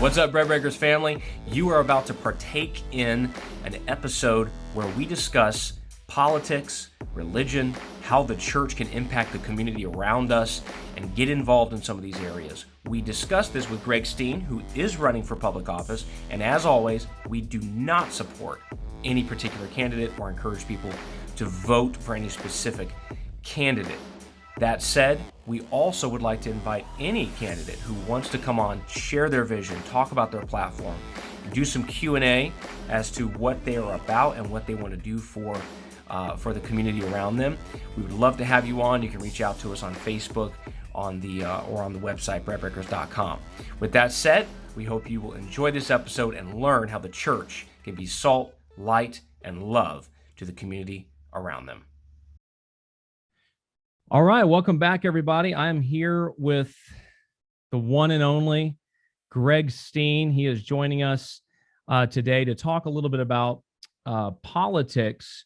What's up, BreadBreakers family? You are about to partake in an episode where we discuss politics, religion, how the church can impact the community around us, and get involved in some of these areas. We discuss this with Greg Steen, who is running for public office, and as always, we do not support any particular candidate or encourage people to vote for any specific candidate. That said, we also would like to invite any candidate who wants to come on, share their vision, talk about their platform, do some Q&A as to what they are about and what they want to do for the community around them. We would love to have you on. You can reach out to us on Facebook or on the website, BreadBreakers.com. With that said, we hope you will enjoy this episode and learn how the church can be salt, light, and love to the community around them. All right, welcome back, everybody. I am here with the one and only Greg Steen. He is joining us today to talk a little bit about politics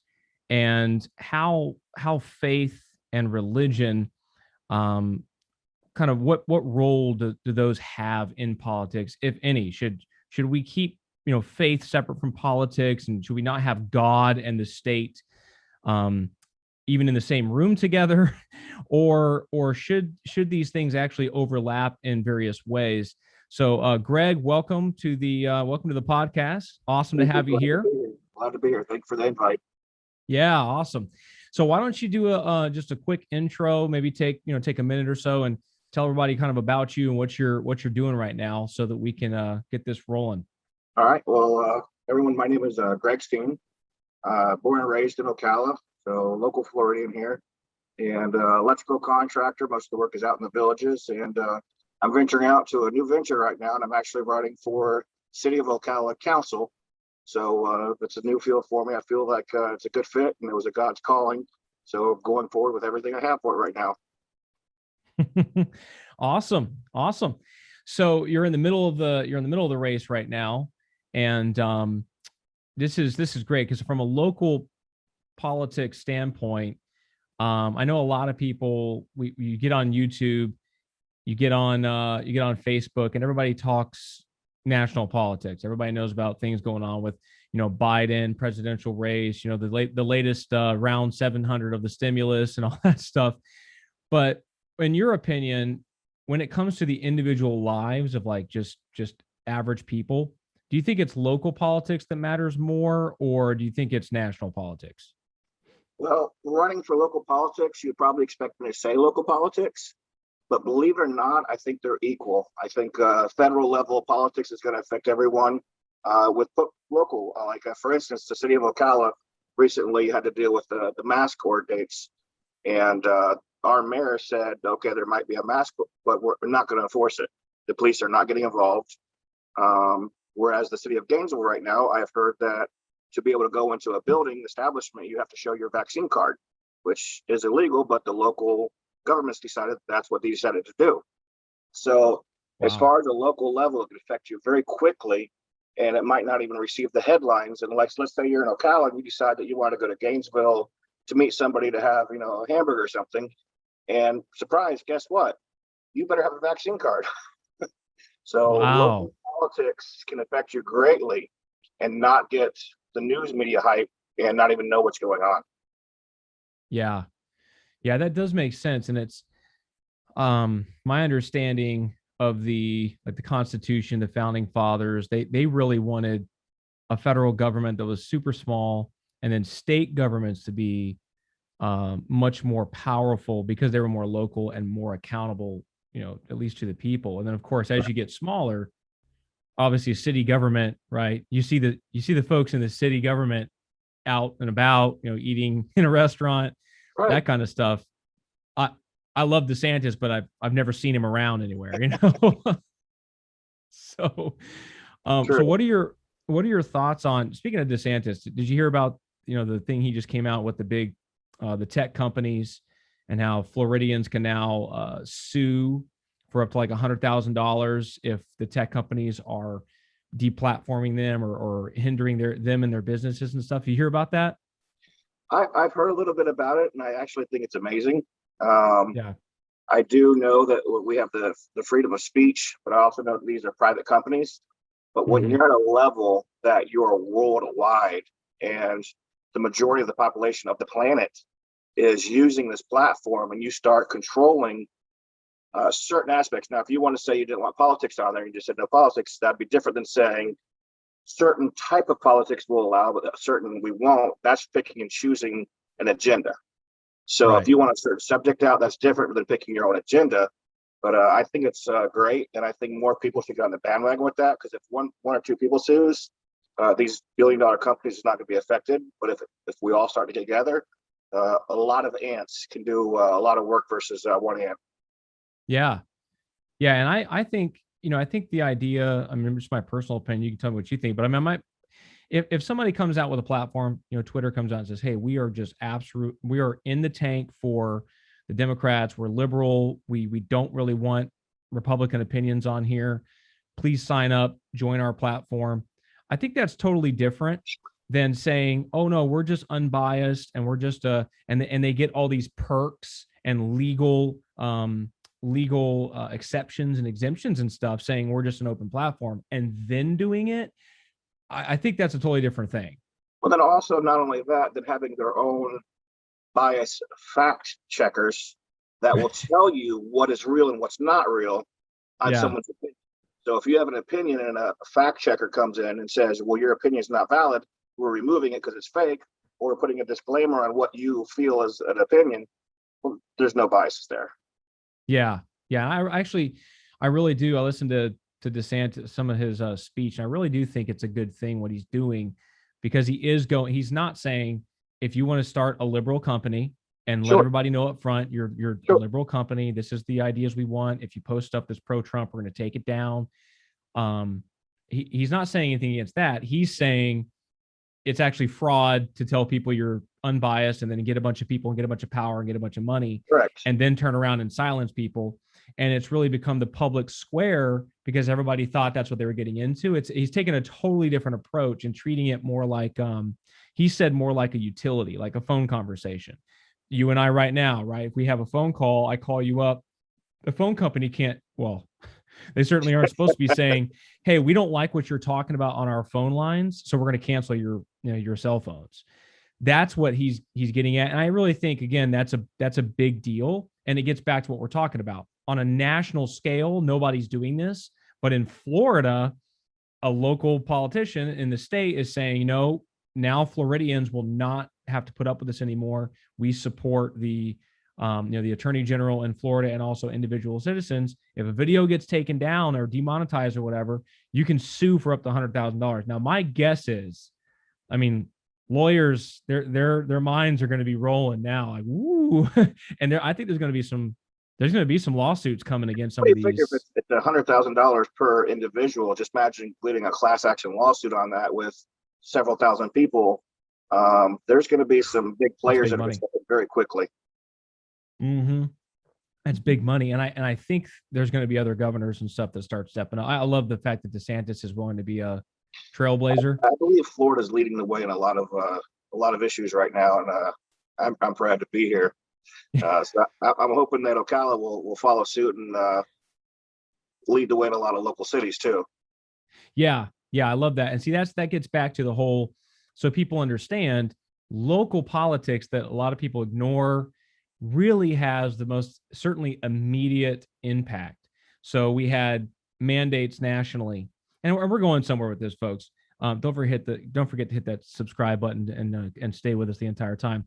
and how faith and religion, kind of what role do those have in politics, if any? Should we keep faith separate from politics, and should we not have God and the state even in the same room together, or should these things actually overlap in various ways? So, Greg, welcome to the podcast. Awesome to have you here. Glad to be here. Thanks for the invite. Yeah, awesome. So, why don't you do just a quick intro? Maybe take a minute or so and tell everybody kind of about you and what you're doing right now, so that we can get this rolling. All right. Well, everyone, my name is Greg Steen. Born and raised in Ocala. So local Floridian here, and electrical contractor. Most of the work is out in the villages, and I'm venturing out to a new venture right now, and I'm actually running for City of Ocala Council. So it's a new field for me. I feel like it's a good fit, and it was a God's calling. So going forward with everything I have for it right now. Awesome. So you're in the middle of the race right now, and this is great, because from a local politics standpoint, I know a lot of people, you get on YouTube, you get on Facebook, and everybody talks national politics. Everybody knows about things going on with Biden presidential race, the latest round 700 of the stimulus and all that stuff. But in your opinion, when it comes to the individual lives of like just average people, do you think it's local politics that matters more, or do you think it's national politics? Well, running for local politics, you'd probably expect me to say local politics, but believe it or not, I think they're equal. I think federal level politics is going to affect everyone. With local, for instance, the City of Ocala recently had to deal with the mask dates, and our mayor said, okay, there might be a mask, but we're not going to enforce it. The police are not getting involved. Whereas the city of Gainesville right now, I have heard that to be able to go into a building establishment, you have to show your vaccine card, which is illegal, but the local governments decided that's what they decided to do. So As far as a local level, it can affect you very quickly, and it might not even receive the headlines. And let's say you're in Ocala and you decide that you want to go to Gainesville to meet somebody to have, a hamburger or something. And surprise, guess what? You better have a vaccine card. So local politics can affect you greatly and not get the news media hype and not even know what's going on. Yeah, that does make sense. And it's my understanding of the Constitution, the founding fathers, they really wanted a federal government that was super small, and then state governments to be much more powerful because they were more local and more accountable, at least to the people. And then of course, as you get smaller, obviously city government, right? You see the folks in the city government out and about, eating in a restaurant, right, that kind of stuff. I love DeSantis, but I've never seen him around anywhere, So, so what are your thoughts on, speaking of DeSantis, did you hear about, the thing he just came out with, the big, the tech companies, and how Floridians can now sue for up to like $100,000 if the tech companies are deplatforming them or hindering them and their businesses and stuff? You hear about that? I've heard a little bit about it, and I actually think it's amazing. Yeah. I do know that we have the freedom of speech, but I also know that these are private companies. But when you're at a level that you're worldwide and the majority of the population of the planet is using this platform, and you start controlling certain aspects. Now, if you want to say you didn't want politics on there, you just said no politics, that'd be different than saying certain type of politics we'll allow, but certain we won't. That's picking and choosing an agenda. So if you want a certain subject out, that's different than picking your own agenda. But I think it's great, and I think more people should get on the bandwagon with that, because if one or two people sues, these billion-dollar companies is not going to be affected. But if we all start to get together, a lot of ants can do a lot of work versus one ant. Yeah. Yeah. And I think, I think the idea, I mean, it's my personal opinion. You can tell me what you think, but I mean, if somebody comes out with a platform, Twitter comes out and says, hey, we are just we are in the tank for the Democrats. We're liberal. We don't really want Republican opinions on here. Please sign up, join our platform. I think that's totally different than saying, oh no, we're just unbiased and we're just and they get all these perks and legal exceptions and exemptions and stuff, saying we're just an open platform, and then doing it. I think that's a totally different thing. Well, then also not only that, then having their own bias fact checkers that will tell you what is real and what's not real on someone's opinion. So if you have an opinion and a fact checker comes in and says, well, your opinion is not valid, we're removing it because it's fake, or we're putting a disclaimer on what you feel is an opinion, well, there's no bias there. Yeah. I really do. I listened to DeSantis, some of his speech, and I really do think it's a good thing what he's doing, because he's not saying, if you want to start a liberal company and let everybody know up front, you're a liberal company, this is the ideas we want. If you post stuff that's pro-Trump, we're going to take it down. He's not saying anything against that. He's saying it's actually fraud to tell people you're unbiased and then get a bunch of people and get a bunch of power and get a bunch of money. Correct. And then turn around and silence people. And it's really become the public square because everybody thought that's what they were getting into. He's taken a totally different approach and treating it more like, he said more like a utility, like a phone conversation. You and I right now, right? If we have a phone call, I call you up. The phone company can't, well, they certainly aren't supposed to be saying, hey, we don't like what you're talking about on our phone lines, so we're going to cancel your cell phones. That's what he's getting at. And I really think, again, that's a big deal. And it gets back to what we're talking about. On a national scale, nobody's doing this. But in Florida, a local politician in the state is saying, no, now Floridians will not have to put up with this anymore. We support the Attorney General in Florida and also individual citizens. If a video gets taken down or demonetized or whatever, you can sue for up to $100,000. Now, my guess is, I mean, lawyers, their minds are going to be rolling now. Like, woo. And I think there's going to be some lawsuits coming against some of these. If it's $100,000 per individual, just imagine leading a class action lawsuit on that with several thousand people. There's going to be some big players that are going to step in very quickly. Mm-hmm. That's big money. And I think there's going to be other governors and stuff that start stepping up. I love the fact that DeSantis is willing to be a trailblazer. I believe Florida's leading the way in a lot of issues right now, and I'm proud to be here. So I'm hoping that Ocala will follow suit and lead the way in a lot of local cities too. Yeah, I love that. And see, that gets back to the whole, so people understand local politics that a lot of people ignore really has the most certainly immediate impact. So we had mandates nationally, and we're going somewhere with this, folks. Don't forget to hit that subscribe button and stay with us the entire time.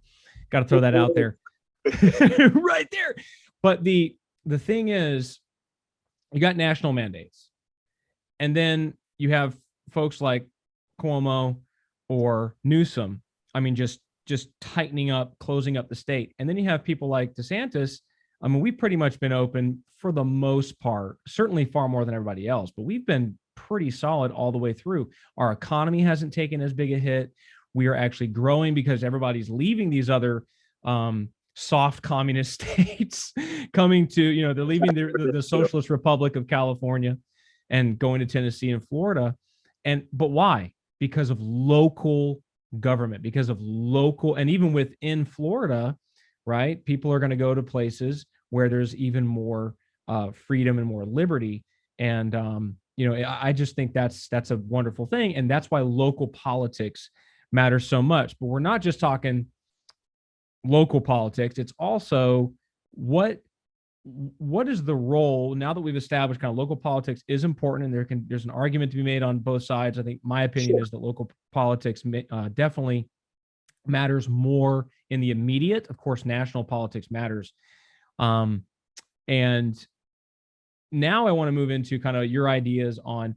Got to throw that out there. Right there. But the thing is, you got national mandates, and then you have folks like Cuomo or Newsom. I mean, just tightening up, closing up the state. And then you have people like DeSantis. I mean, we've pretty much been open for the most part, certainly far more than everybody else, but we've been pretty solid all the way through. Our economy hasn't taken as big a hit. We are actually growing because everybody's leaving these other soft communist states, coming to, they're leaving the Socialist Republic of California and going to Tennessee and Florida. But why? Because of local government, because of local, and even within Florida, right? People are going to go to places where there's even more freedom and more liberty. And I just think that's a wonderful thing. And that's why local politics matters so much. But we're not just talking local politics. It's also what is the role, now that we've established kind of local politics is important, and there's an argument to be made on both sides. I think my opinion is that local politics definitely matters more in the immediate. Of course, national politics matters. And now I want to move into kind of your ideas on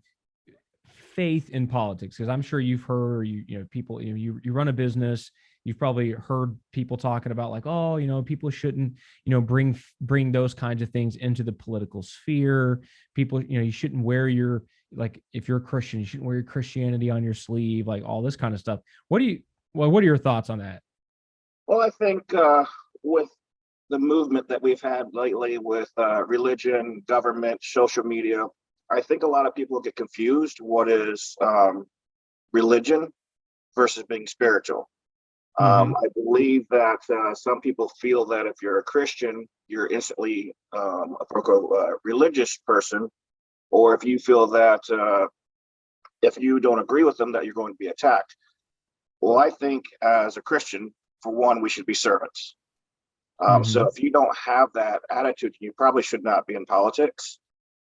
faith in politics, because I'm sure you've heard, people, you run a business, you've probably heard people talking about like, oh, people shouldn't, bring those kinds of things into the political sphere. People, you shouldn't wear like, if you're a Christian, you shouldn't wear your Christianity on your sleeve, like all this kind of stuff. What are your thoughts on that? Well, I think with the movement that we've had lately with religion, government, social media, I think a lot of people get confused what is religion versus being spiritual. I believe that some people feel that if you're a Christian, you're instantly a religious person, or if you feel that if you don't agree with them, that you're going to be attacked. Well, I think as a Christian, for one, we should be servants. So if you don't have that attitude, you probably should not be in politics.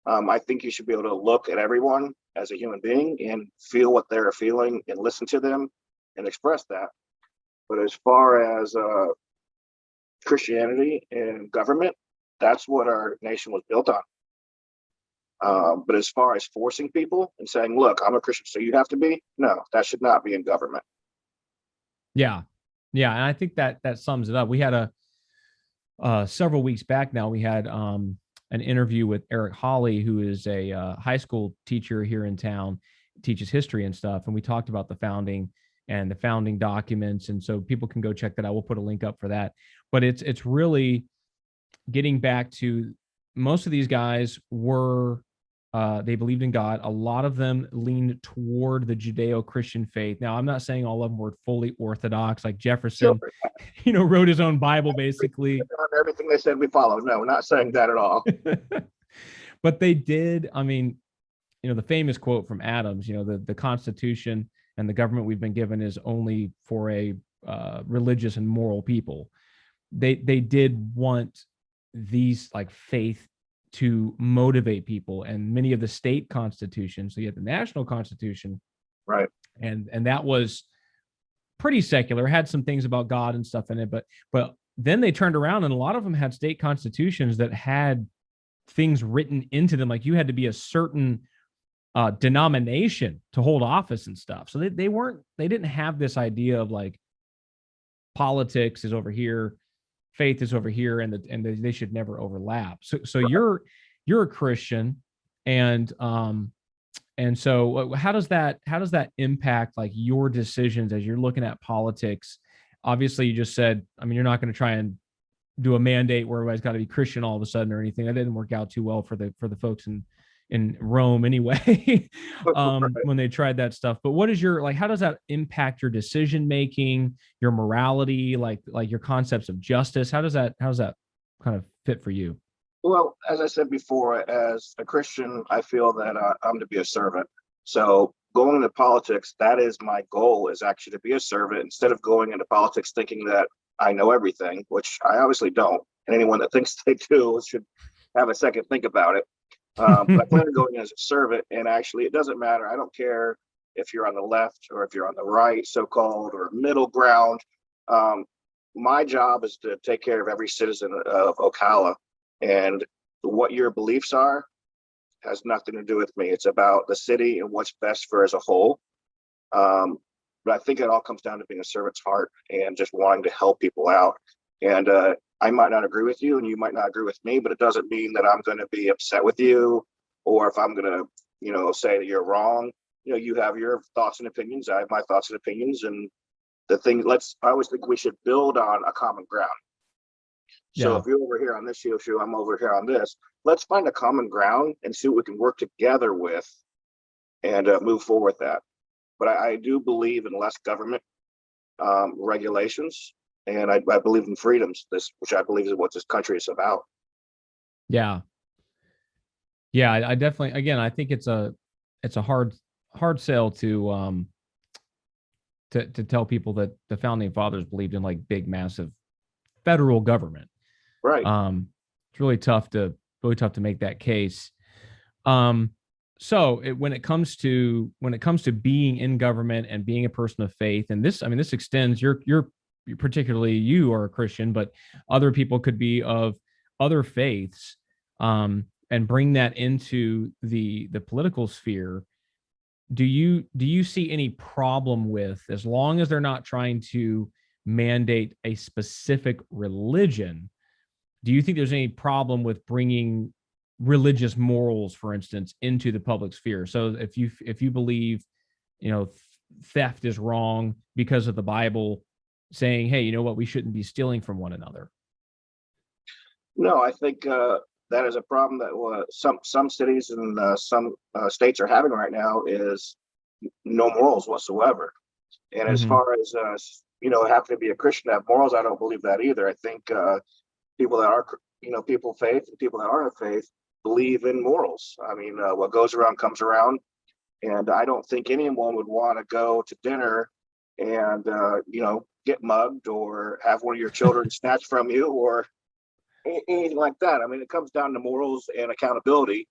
I think you should be able to look at everyone as a human being and feel what they're feeling and listen to them and express that. But as far as Christianity and government, that's what our nation was built on. But as far as forcing people and saying, look, I'm a Christian, so you have to be, no, that should not be in government. Yeah. Yeah. And I think that sums it up. We had several weeks back now, we had an interview with Eric Hawley, who is a high school teacher here in town, teaches history and stuff. And we talked about the founding and the founding documents. And so people can go check that out. We'll put a link up for that. But it's really getting back to, most of these guys were, they believed in God. A lot of them leaned toward the Judeo-Christian faith. Now, I'm not saying all of them were fully Orthodox, like Jefferson, wrote his own Bible, basically. Everything they said we followed. No, we're not saying that at all. But they did. I mean, the famous quote from Adams, the Constitution and the government we've been given is only for a religious and moral people. They did want these like faith to motivate people, and many of the state constitutions. So you had the national constitution, right? And that was pretty secular, had some things about God and stuff in it, but then they turned around and a lot of them had state constitutions that had things written into them, like you had to be a certain denomination to hold office and stuff. So they didn't have this idea of like politics is over here, faith is over here, and they should never overlap. So you're a Christian, and so how does that impact like your decisions as you're looking at politics? Obviously, you just said, I mean, you're not going to try and do a mandate where everybody's got to be Christian all of a sudden or anything. That didn't work out too well for the folks in Rome anyway, when they tried that stuff. But what is how does that impact your decision making, your morality, like your concepts of justice? How does that kind of fit for you? Well, as I said before, as a Christian, I feel that I'm to be a servant. So going into politics, that is my goal, is actually to be a servant instead of going into politics thinking that I know everything, which I obviously don't. And anyone that thinks they do should have a second think about it. But I plan on going as a servant, and actually it doesn't matter. I don't care if you're on the left or if you're on the right, so-called, or middle ground. My job is to take care of every citizen of Ocala, and what your beliefs are has nothing to do with me. It's about the city and what's best for as a whole. But I think it all comes down to being a servant's heart and just wanting to help people out. And I might not agree with you and you might not agree with me, but it doesn't mean that I'm going to be upset with you, or if I'm going to, say that you're wrong. You have your thoughts and opinions. I have my thoughts and opinions, and I always think we should build on a common ground. So if you're over here on this issue, I'm over here on this. Let's find a common ground and see what we can work together with and move forward with that. But I do believe in less government regulations, and I believe in freedoms, which I believe is what this country is about. Yeah. I definitely, again, I think it's a it's a hard sell to tell people that the founding fathers believed in like big, massive federal government. Right. It's really tough to make that case. So when it comes to being in government and being a person of faith, and this extends, you're particularly, you are a Christian, but other people could be of other faiths, and bring that into the political sphere. Do you see any problem with, as long as they're not trying to mandate a specific religion, do you think there's any problem with bringing religious morals, for instance, into the public sphere? So if you believe, theft is wrong because of the Bible saying, hey, you know what, we shouldn't be stealing from one another. No, I think that is a problem that some cities and some states are having right now, is no morals whatsoever. And as far as having to be a Christian to have morals, I don't believe that either. I think people that are people of faith and people that aren't of faith believe in morals. I mean, what goes around comes around, and I don't think anyone would want to go to dinner and get mugged or have one of your children snatched from you or anything like that. I mean, it comes down to morals and accountability.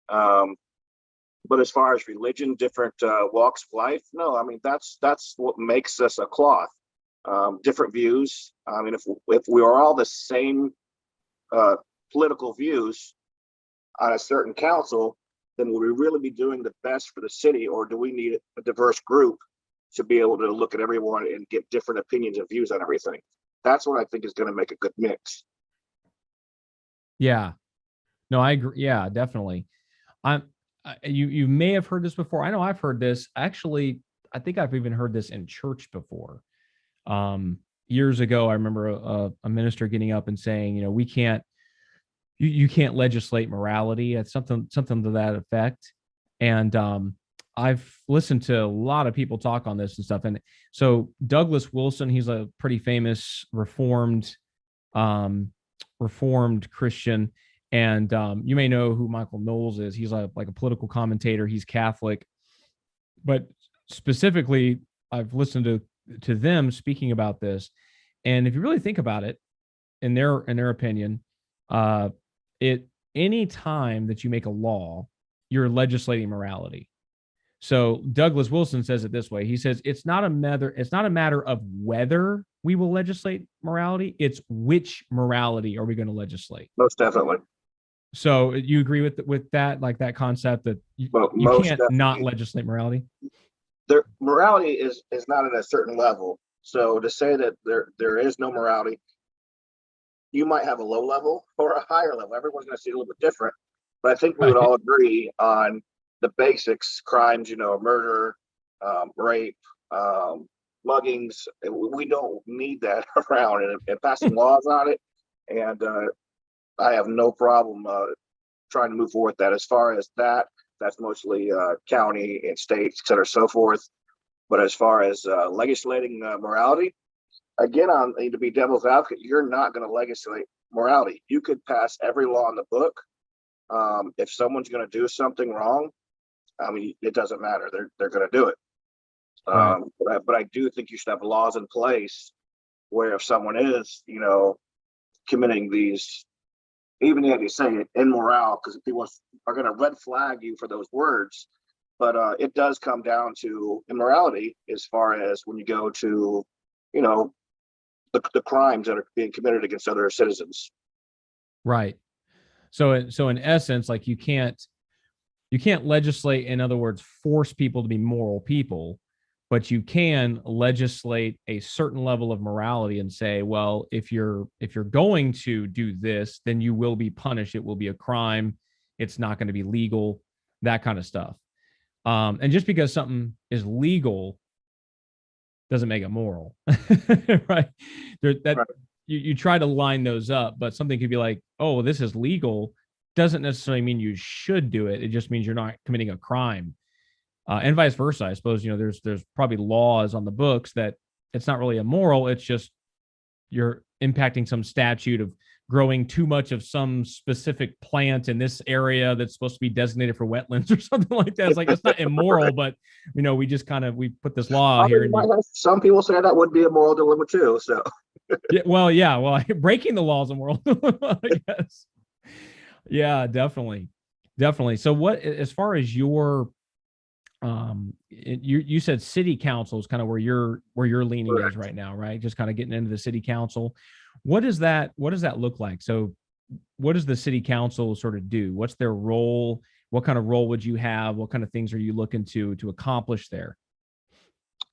But as far as religion, different walks of life, no, I mean, that's what makes us a cloth. Different views. I mean, if we are all the same political views on a certain council, then will we really be doing the best for the city, or do we need a diverse group to be able to look at everyone and get different opinions and views on everything? That's what I think is going to make a good mix. Yeah, no, I agree. Yeah, definitely. You may have heard this before. I know I've heard this. Actually, I think I've even heard this in church before. Years ago, I remember a minister getting up and saying, we can't, you can't legislate morality. It's something to that effect. And I've listened to a lot of people talk on this and stuff. And so Douglas Wilson, he's a pretty famous Reformed Christian. And you may know who Michael Knowles is. He's like a political commentator. He's Catholic. But specifically, I've listened to them speaking about this. And if you really think about it, in their opinion, any time that you make a law, you're legislating morality. So Douglas Wilson says it this way. He says it's not a matter of whether we will legislate morality, it's which morality are we going to legislate. Most definitely. So you agree with that, like that concept that you can't definitely not legislate morality? Their morality is not at a certain level. So to say that there is no morality, you might have a low level or a higher level. Everyone's going to see it a little bit different. But I think we would all agree on the basics: crimes, murder, rape, muggings. We don't need that around, and passing laws on it. And I have no problem trying to move forward with that. As far as that's mostly county and states, et cetera, so forth. But as far as legislating morality, again, to be devil's advocate, you're not going to legislate morality. You could pass every law in the book. If someone's going to do something wrong, I mean, it doesn't matter. They're going to do it. Right. But I do think you should have laws in place where if someone is, committing these, even if you say it, immoral, because people are going to red flag you for those words. But it does come down to immorality as far as when you go to, the crimes that are being committed against other citizens. Right. So in essence, like you can't legislate, in other words, force people to be moral people, but you can legislate a certain level of morality and say, well, if you're going to do this, then you will be punished. It will be a crime. It's not going to be legal, that kind of stuff. And just because something is legal doesn't make it moral, right? Right. You try to line those up, but something could be like, oh, this is legal, doesn't necessarily mean you should do it. It just means you're not committing a crime. And vice versa. I suppose, there's probably laws on the books that it's not really immoral. It's just you're impacting some statute of growing too much of some specific plant in this area that's supposed to be designated for wetlands or something like that. It's like, it's not immoral, but we just we put this law here. Some people say that would be a moral dilemma too. So well, breaking the laws of moral dilemma, I guess. Yeah, definitely. So what, as far as your, you said city council is kind of where your leaning Correct. is right now, right? Just kind of getting into the city council. What does that look like? So what does the city council sort of do? What's their role? What kind of role would you have? What kind of things are you looking to accomplish there?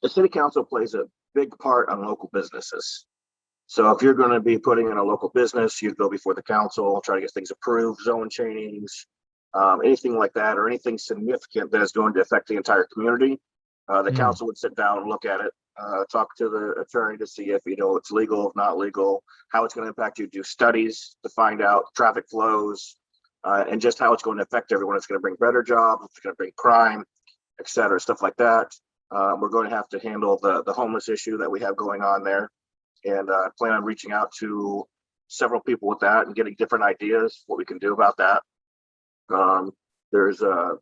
The city council plays a big part on local businesses. So if you're going to be putting in a local business, you'd go before the council, try to get things approved, zone changings, anything like that, or anything significant that is going to affect the entire community. The council would sit down and look at it, talk to the attorney to see if it's legal, if not legal, how it's going to impact you, do studies to find out traffic flows, and just how it's going to affect everyone. It's going to bring better jobs, it's going to bring crime, et cetera, stuff like that. We're going to have to handle the homeless issue that we have going on there, and plan on reaching out to several people with that and getting different ideas what we can do about that. There's a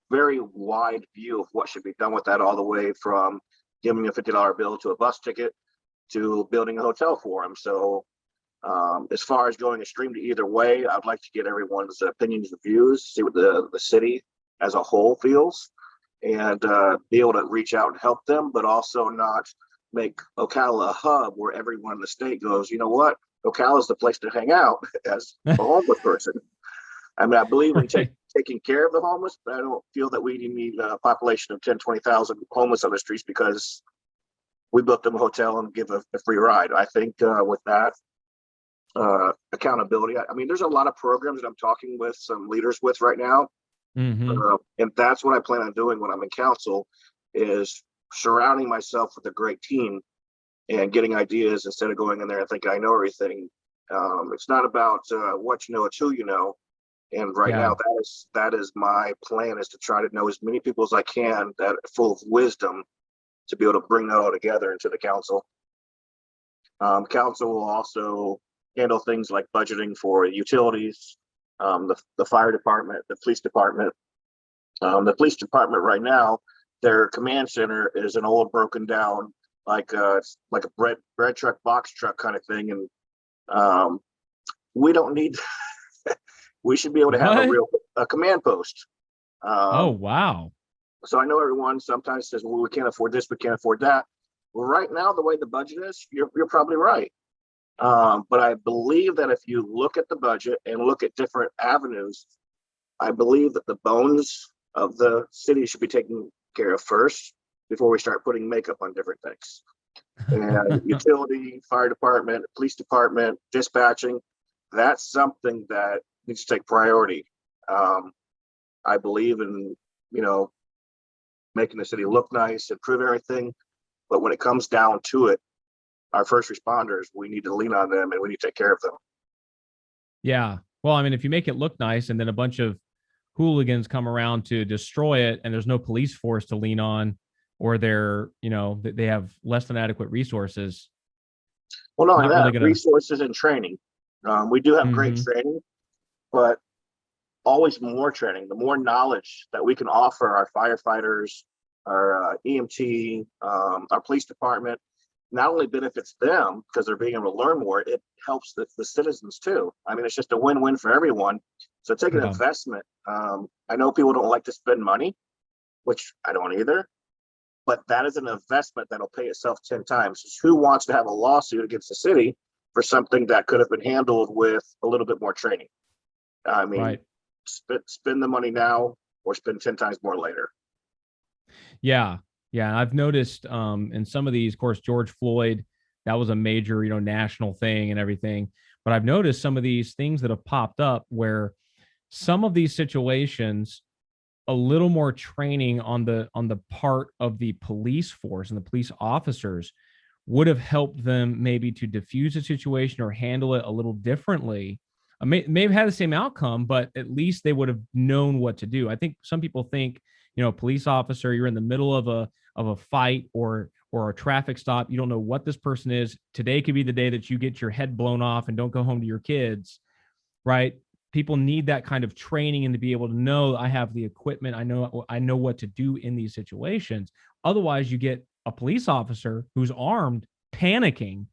very wide view of what should be done with that, all the way from giving a $50 bill to a bus ticket to building a hotel for them. So as far as going extreme to either way, I'd like to get everyone's opinions and views, see what the city as a whole feels, and be able to reach out and help them, but also not make Ocala a hub where everyone in the state goes, you know what, Ocala is the place to hang out as a homeless person. I mean, I believe in taking care of the homeless, but I don't feel that we need a population of 10, 20,000 homeless on the streets because we booked them a hotel and give a free ride. I think with that accountability, I mean, there's a lot of programs that I'm talking with some leaders with right now. And that's what I plan on doing when I'm in council, is surrounding myself with a great team and getting ideas instead of going in there and thinking I know everything. It's not about what you know, it's who you know. And right now, that is my plan, is to try to know as many people as I can that are full of wisdom to be able to bring that all together into the council. Council will also handle things like budgeting for utilities, the fire department, the police department. The police department right now, their command center is an old broken down, like a bread truck, box truck kind of thing. And we don't need we should be able to have a command post. Oh, wow. So I know everyone sometimes says, well, we can't afford this, we can't afford that. Well, right now, the way the budget is, you're probably right. But I believe that if you look at the budget and look at different avenues, I believe that the bones of the city should be taken care of first before we start putting makeup on different things. And utility, fire department, police department, dispatching, that's something that needs to take priority. I believe in, making the city look nice, improve everything. But when it comes down to it, our first responders, we need to lean on them and we need to take care of them. Yeah. Well, I mean, if you make it look nice and then a bunch of hooligans come around to destroy it and there's no police force to lean on, or they have less than adequate resources. Well, not only that, resources and training. We do have great training, but always more training, the more knowledge that we can offer our firefighters, our EMT, our police department, not only benefits them because they're being able to learn more, it helps the citizens too. I mean, it's just a win-win for everyone. So take an investment. I know people don't like to spend money, which I don't either, but that is an investment that'll pay itself 10 times. Who wants to have a lawsuit against the city for something that could have been handled with a little bit more training? I mean, spend the money now or spend 10 times more later. Yeah. I've noticed in some of these, of course, George Floyd, that was a major, national thing and everything. But I've noticed some of these things that have popped up where some of these situations, a little more training on the part of the police force and the police officers would have helped them maybe to diffuse a situation or handle it a little differently. May have had the same outcome, but at least they would have known what to do. I think some people think, police officer, you're in the middle of a fight or or a traffic stop. You don't know what this person is. Today could be the day that you get your head blown off and don't go home to your kids, right? People need that kind of training and to be able to know I have the equipment. I know what to do in these situations. Otherwise, you get a police officer who's armed, panicking.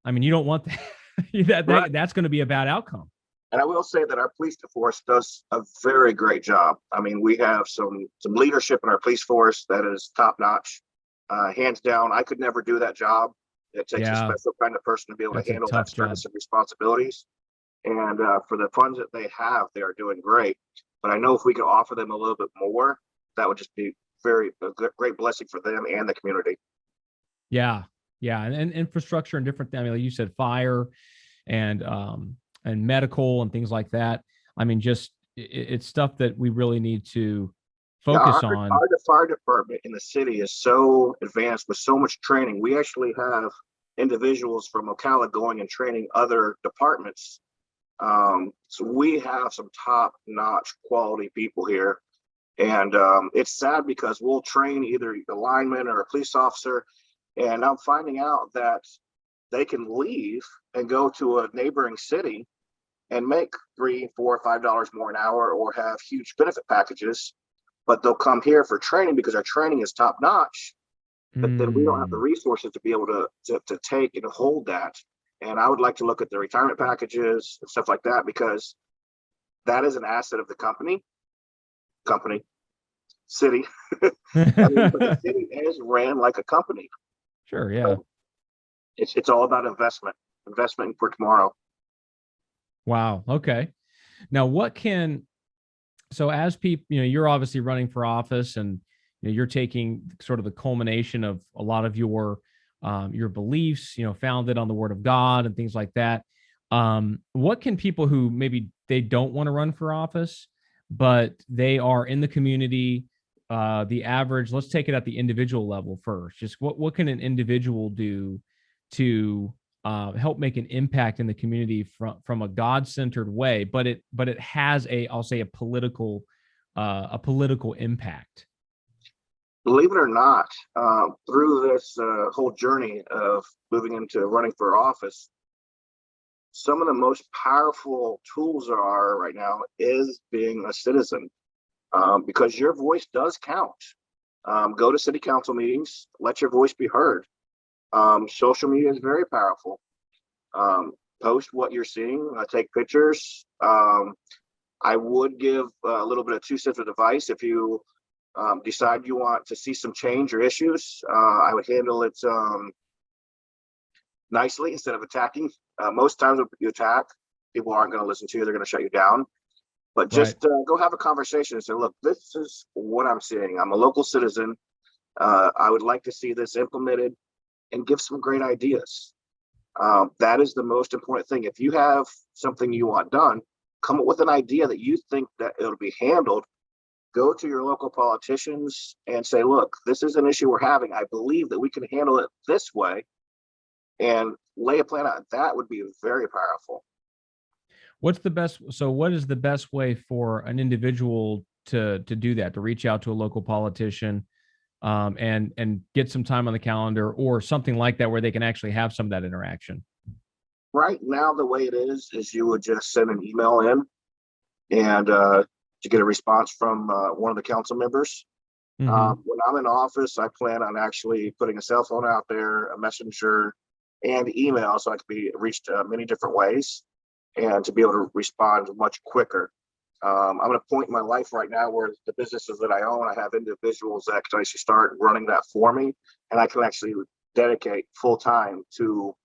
I mean, you don't want that. Right. That's going to be a bad outcome. And I will say that our police force does a very great job. I mean, we have some leadership in our police force that is top notch. Hands down, I could never do that job. It takes a special kind of person to be able to handle that stress and responsibilities. And for the funds that they have, they are doing great. But I know if we could offer them a little bit more, that would just be a great blessing for them and the community. Yeah. And infrastructure and different things. I mean, like you said, fire and medical and things like that. I mean, just it's stuff that we really need to focus on. Our fire department in the city is so advanced with so much training. We actually have individuals from Ocala going and training other departments. So we have some top-notch quality people here. And it's sad because we'll train either a lineman or a police officer, and I'm finding out that they can leave and go to a neighboring city and make $3, $4, $5 more an hour or have huge benefit packages, but they'll come here for training because our training is top-notch, but then we don't have the resources to be able to take and hold that. And I would like to look at the retirement packages and stuff like that, because that is an asset of the city. I mean, but the city is ran like a company. Sure, yeah. So it's all about investment for tomorrow. Wow. Okay. Now, so as people, you're obviously running for office, and you're taking sort of the culmination of a lot of your beliefs, founded on the Word of God and things like that. What can people who maybe they don't want to run for office, but they are in the community, the average, let's take it at the individual level first. Just what can an individual do to help make an impact in the community from a God-centered way, but it has I'll say a political impact? Believe it or not, through this whole journey of moving into running for office, some of the most powerful tools there are right now is being a citizen, because your voice does count. Go to city council meetings, let your voice be heard. Social media is very powerful. Post what you're seeing, take pictures. I would give a little bit of 2 cents of advice. If you decide you want to see some change or issues, I would handle it nicely instead of attacking. Most times when you attack, people aren't going to listen to you. They're going to shut you down. But just go have a conversation and say, look, this is what I'm seeing. I'm a local citizen. I would like to see this implemented, and give some great ideas. That is the most important thing. If you have something you want done, come up with an idea that you think that it'll be handled. Go to your local politicians and say, look, this is an issue we're having. I believe that we can handle it this way, and lay a plan out. That would be very powerful. What is the best way for an individual to do that, to reach out to a local politician and get some time on the calendar or something like that, where they can actually have some of that interaction? Right now, the way it is you would just send an email in, and to get a response from one of the council members. Mm-hmm. When I'm in office, I plan on actually putting a cell phone out there, a messenger, and email, so I can be reached many different ways, and to be able to respond much quicker. I'm at a point in my life right now where the businesses that I own, I have individuals that can actually start running that for me, and I can actually dedicate full time to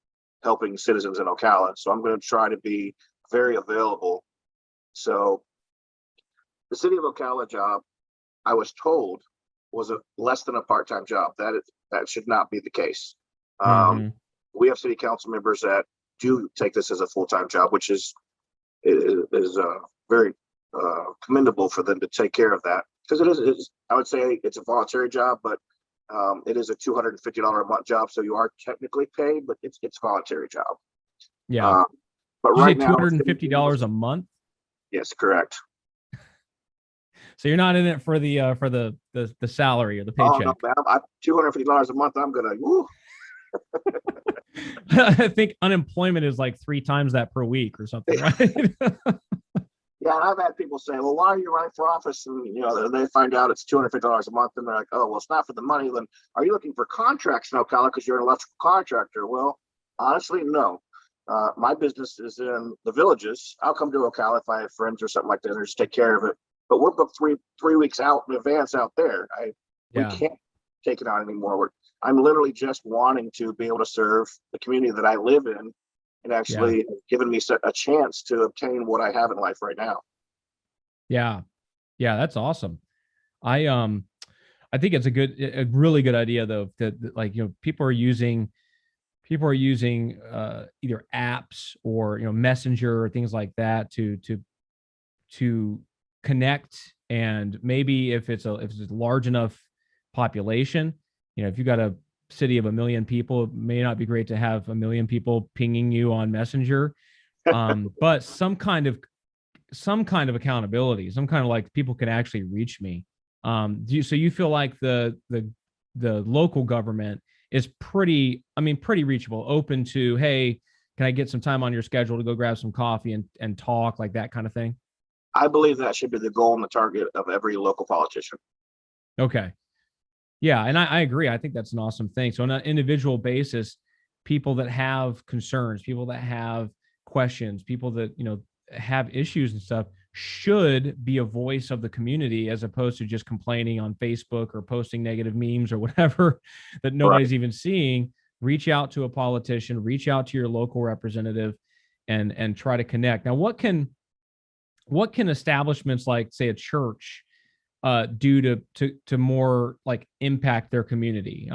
helping citizens in Ocala. So I'm going to try to be very available. So the City of Ocala job, I was told, was less than a part-time job. That should not be the case. We have city council members that do take this as a full-time job, which is very commendable for them to take care of that, because it is, I would say it's a voluntary job, but it is a $250 a month job, so you are technically paid, but it's a voluntary job. Yeah. But right now, $250 a month? Yes, correct. So you're not in it for the salary or the Oh no, paycheck. man, I'm $250 a month. I'm gonna. Woo. I think unemployment is like 3 times that per week or something, right? Yeah, and I've had people say, "Well, why are you running for office?" And they find out it's $250 a month, and they're like, "Oh, well, it's not for the money." Then, are you looking for contracts in Ocala because you're an electrical contractor? Well, honestly, no. My business is in the villages. I'll come to Ocala if I have friends or something like that, or just take care of it. But we're booked three weeks out in advance out there. We Yeah. can't take it on anymore. I'm literally just wanting to be able to serve the community that I live in, and actually giving me a chance to obtain what I have in life right now. Yeah. Yeah. That's awesome. I think it's a really good idea though, that like, people are using either apps or, Messenger or things like that to connect. And maybe if it's a large enough population, if you got a city of 1 million people, it may not be great to have 1 million people pinging you on Messenger. But some kind of accountability, some kind of like people can actually reach me. So you feel like the local government is pretty reachable, open to, hey, can I get some time on your schedule to go grab some coffee and talk, like that kind of thing? I believe that should be the goal and the target of every local politician. Okay. Yeah. And I agree. I think that's an awesome thing. So on an individual basis, people that have concerns, people that have questions, people that, have issues and stuff should be a voice of the community, as opposed to just complaining on Facebook or posting negative memes or whatever that nobody's even seeing. Reach out to a politician, reach out to your local representative, and try to connect. Now, what can establishments like, say, a church do to more like impact their community?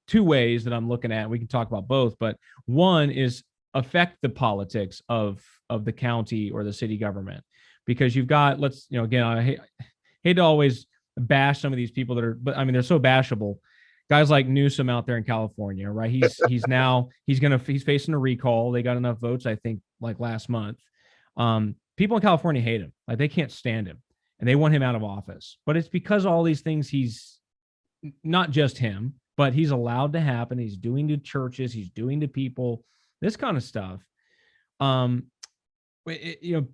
2 ways that I'm looking at. We can talk about both, but one is affect the politics of the county or the city government, because you've got, again, I hate to always bash some of these people but I mean, they're so bashable. Guys like Newsom out there in California, right? He's facing a recall. They got enough votes, I think, like last month. People in California hate him. Like, they can't stand him and they want him out of office. But it's because all these things he's, not just him, but he's allowed to happen. He's doing to churches, he's doing to people, this kind of stuff.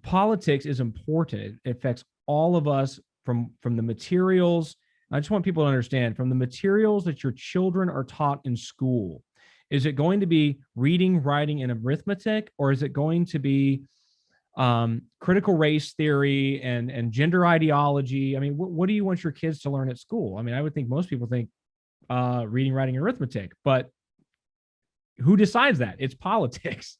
Politics is important. It affects all of us from the materials. I just want people to understand, from the materials that your children are taught in school. Is it going to be reading, writing, and arithmetic, or is it going to be critical race theory and gender ideology? I mean, what do you want your kids to learn at school? I mean, I would think most people think reading, writing, and arithmetic, but who decides that? It's politics,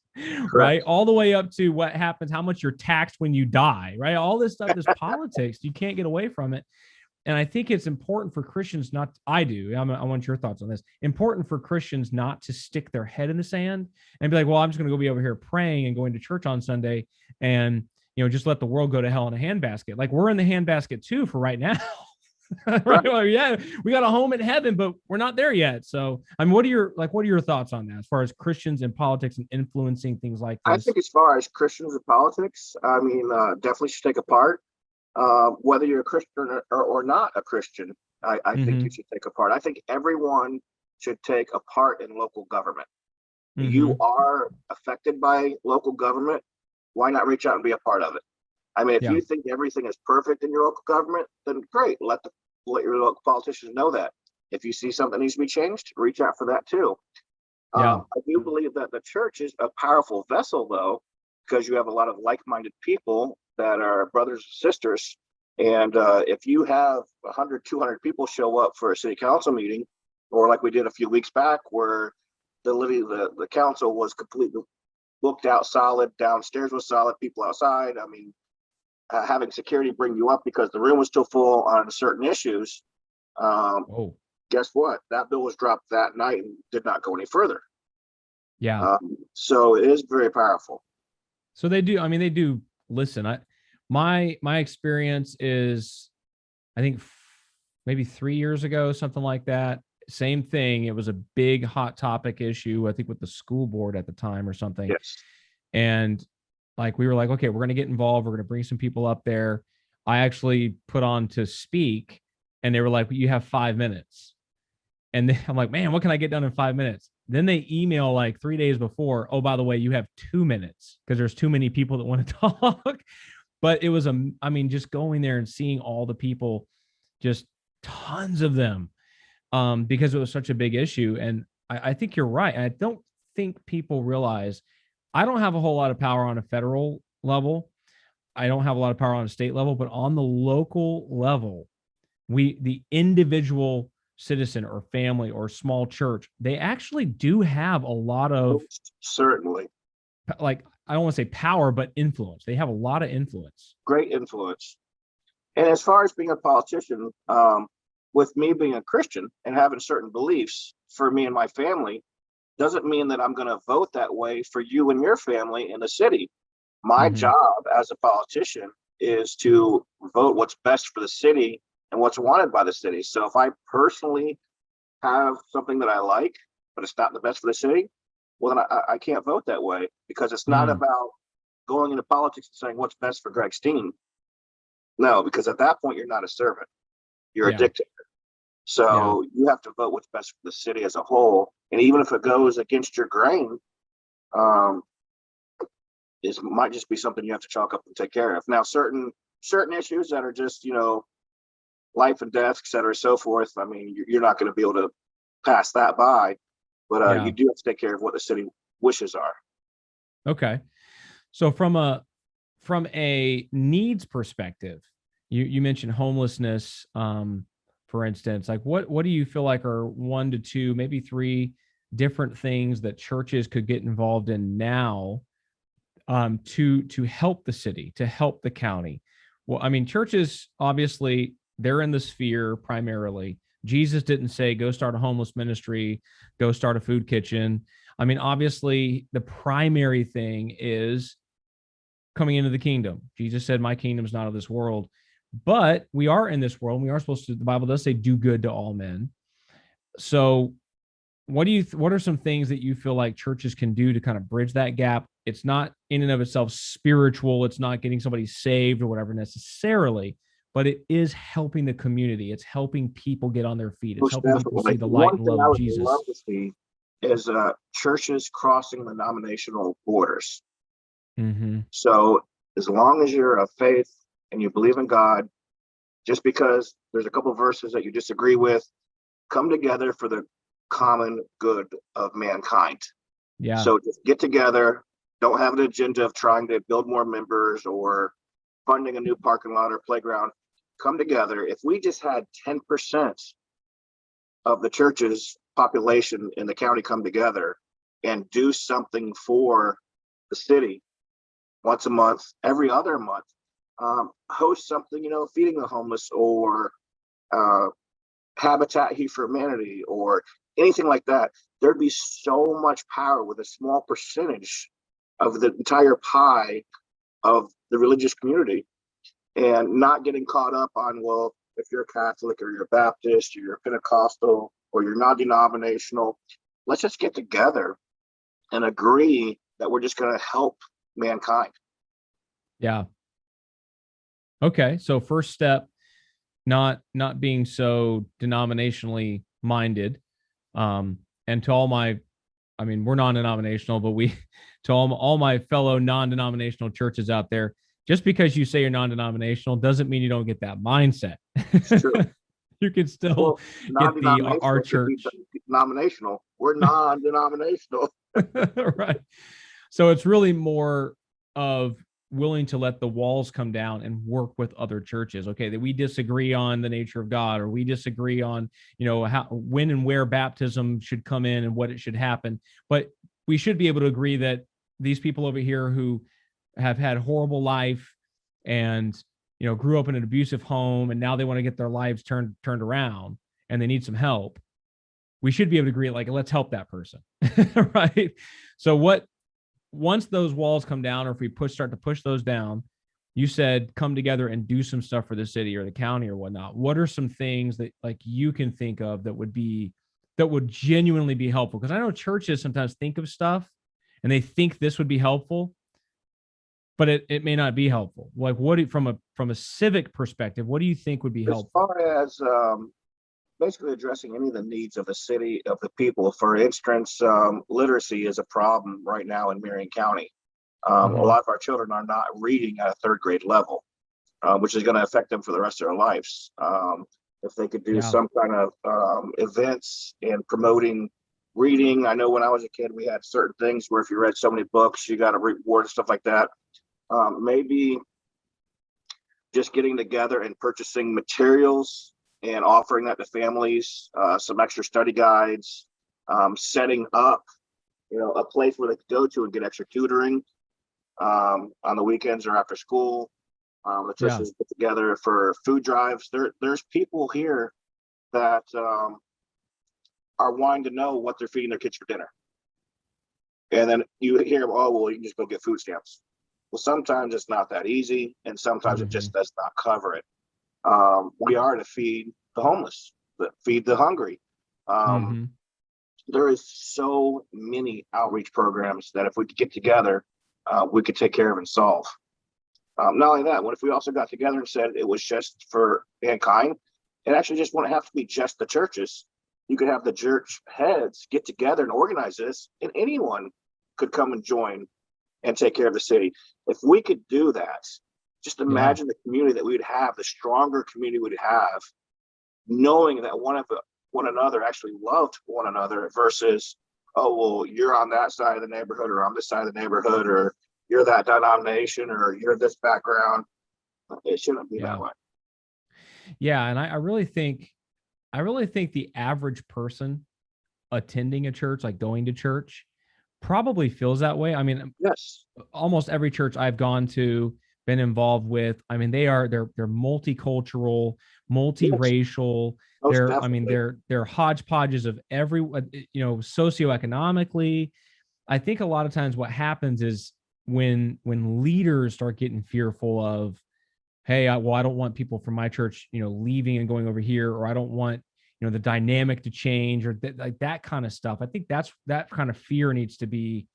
right? All the way up to what happens, how much you're taxed when you die, right? All this stuff is politics. You can't get away from it. And I think it's important for Christians I want your thoughts on this. Important for Christians not to stick their head in the sand and be like, well, I'm just going to go be over here praying and going to church on Sunday and, just let the world go to hell in a handbasket. Like, we're in the handbasket too for right now. Right. Well, yeah, we got a home in heaven, but we're not there yet. So, I mean, what are your thoughts on that, as far as Christians and politics and influencing things like this? I think as far as Christians and politics, I mean, definitely should take a part. Whether you're a Christian or not a Christian, I think you should take a part. I think everyone should take a part in local government. You are affected by local government. Why not reach out and be a part of it? I mean, if you think everything is perfect in your local government, then great. Let your local politicians know that. If you see something needs to be changed, reach out for that too. I do believe that the church is a powerful vessel, though, because you have a lot of like-minded people that are brothers and sisters. And if you have 100, 200 people show up for a city council meeting, or like we did a few weeks back, where the council was completely booked out solid, downstairs was solid, people outside. I mean, having security bring you up because the room was still full on certain issues. Guess what? That bill was dropped that night and did not go any further. So it is very powerful. So they do listen. My experience is, I think maybe 3 years ago, something like that. Same thing. It was a big hot topic issue, I think with the school board at the time or something. Yes. And like, we were like, okay, we're going to get involved. We're going to bring some people up there. I actually put on to speak, and they were like, you have 5 minutes. And then I'm like, man, what can I get done in 5 minutes? Then they email like 3 days before, oh, by the way, you have 2 minutes because there's too many people that want to talk. But it was, just going there and seeing all the people, just tons of them, because it was such a big issue. And I think you're right. I don't think people realize I don't have a whole lot of power on a federal level. I don't have a lot of power on a state level, but on the local level, the individual citizen or family or small church, they actually do have a lot of, certainly, like, I don't want to say power, but influence. They have a lot of influence. Great influence. And as far as being a politician, with me being a Christian and having certain beliefs for me and my family, doesn't mean that I'm going to vote that way for you and your family in the city. My job as a politician is to vote what's best for the city and what's wanted by the city. So if I personally have something that I like, but it's not the best for the city, well, then I can't vote that way, because it's not about going into politics and saying what's best for Greg Steen. No, because at that point, you're not a servant. You're a dictator. So you have to vote what's best for the city as a whole. And even if it goes against your grain, it might just be something you have to chalk up and take care of. Now, certain issues that are just, life and death, et cetera, so forth, I mean, you're not going to be able to pass that by, but you do have to take care of what the city wishes are. Okay. So from a needs perspective, you mentioned homelessness, for instance. Like, what do you feel like are 1 to 2, maybe 3 different things that churches could get involved in now, to help the city, to help the county? Well, I mean, churches, obviously, they're in the sphere primarily. Jesus didn't say, go start a homeless ministry, go start a food kitchen. I mean, obviously, the primary thing is coming into the kingdom. Jesus said, my kingdom is not of this world. But we are in this world. We are supposed to, the Bible does say, do good to all men. So what are some things that you feel like churches can do to kind of bridge that gap? It's not in and of itself spiritual. It's not getting somebody saved or whatever necessarily, but it is helping the community. It's helping people get on their feet. It's helping people see the light and love of Jesus. One thing I would love to see is churches crossing the denominational borders. So as long as you're of faith and you believe in God, just because there's a couple of verses that you disagree with, come together for the common good of mankind. Yeah. So just get together. Don't have an agenda of trying to build more members or funding a new parking lot or playground. Come together. If we just had 10% of the church's population in the county come together and do something for the city once a month, every other month, host something, feeding the homeless, or Habitat for Humanity, or anything like that, there'd be so much power with a small percentage of the entire pie of the religious community, and not getting caught up on, well, if you're a Catholic or you're a Baptist or you're a Pentecostal or you're non-denominational, let's just get together and agree that we're just going to help mankind. Yeah. Okay. So first step, not being so denominationally minded. And to all my, we're non-denominational, but to all my fellow non-denominational churches out there, just because you say you're non-denominational doesn't mean you don't get that mindset. It's true. You can still get our church. Denominational. We're non-denominational. Right. So it's really more of willing to let the walls come down and work with other churches. Okay, that we disagree on the nature of God, or we disagree on, how, when and where baptism should come in and what it should happen. But we should be able to agree that these people over here who have had horrible life and, grew up in an abusive home, and now they want to get their lives turned around and they need some help. We should be able to agree, like, let's help that person. Right. So once those walls come down, or if we start to push those down, you said come together and do some stuff for the city or the county or whatnot. What are some things that, like, you can think of that would genuinely be helpful? Because I know churches sometimes think of stuff and they think this would be helpful, but it may not be helpful. Like, from a civic perspective, what do you think would be helpful? As far as basically addressing any of the needs of the city, of the people. For instance, literacy is a problem right now in Marion County. A lot of our children are not reading at a third grade level, which is going to affect them for the rest of their lives. If they could do some kind of events in promoting reading. I know when I was a kid, we had certain things where if you read so many books, you got a reward and stuff like that. Maybe just getting together and purchasing materials and offering that to families, some extra study guides, setting up, a place where they could go to and get extra tutoring on the weekends or after school. The churches get together for food drives. There's people here that are wanting to know what they're feeding their kids for dinner. And then you hear, oh, well, you can just go get food stamps. Well, sometimes it's not that easy, and sometimes it just does not cover it. We are to feed the homeless, feed the hungry. There is so many outreach programs that if we could get together, we could take care of and solve. Not only that, what if we also got together and said it was just for mankind? It actually just wouldn't have to be just the churches. You could have the church heads get together and organize this, and anyone could come and join and take care of the city. If we could do that, just imagine the community that we'd have, the stronger community we'd have, knowing that one another actually loved one another versus, oh, well, you're on that side of the neighborhood or on this side of the neighborhood, or you're that denomination or you're this background. It shouldn't be that way. Yeah. And I really think the average person attending a church, like going to church, probably feels that way. I mean, yes, almost every church I've gone to, been involved with, I mean, they're multicultural, multiracial. They're hodgepodges of every, socioeconomically. I think a lot of times what happens is when leaders start getting fearful of, hey, I don't want people from my church, leaving and going over here, or I don't want, the dynamic to change, or like that kind of stuff. I think that kind of fear needs to be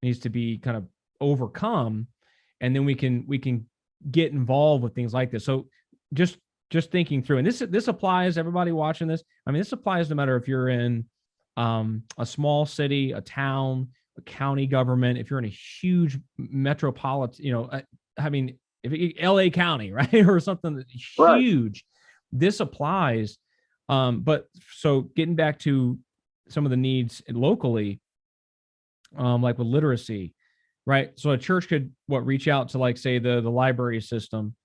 kind of overcome, and then we can get involved with things like this. So just thinking through, and this applies, everybody watching this. I mean, this applies no matter if you're in a small city, a town, a county government, if you're in a huge metropolitan, if LA County, right, or something that's huge, this applies. But so getting back to some of the needs locally, like with literacy, right? So a church could reach out to, like, say the library system,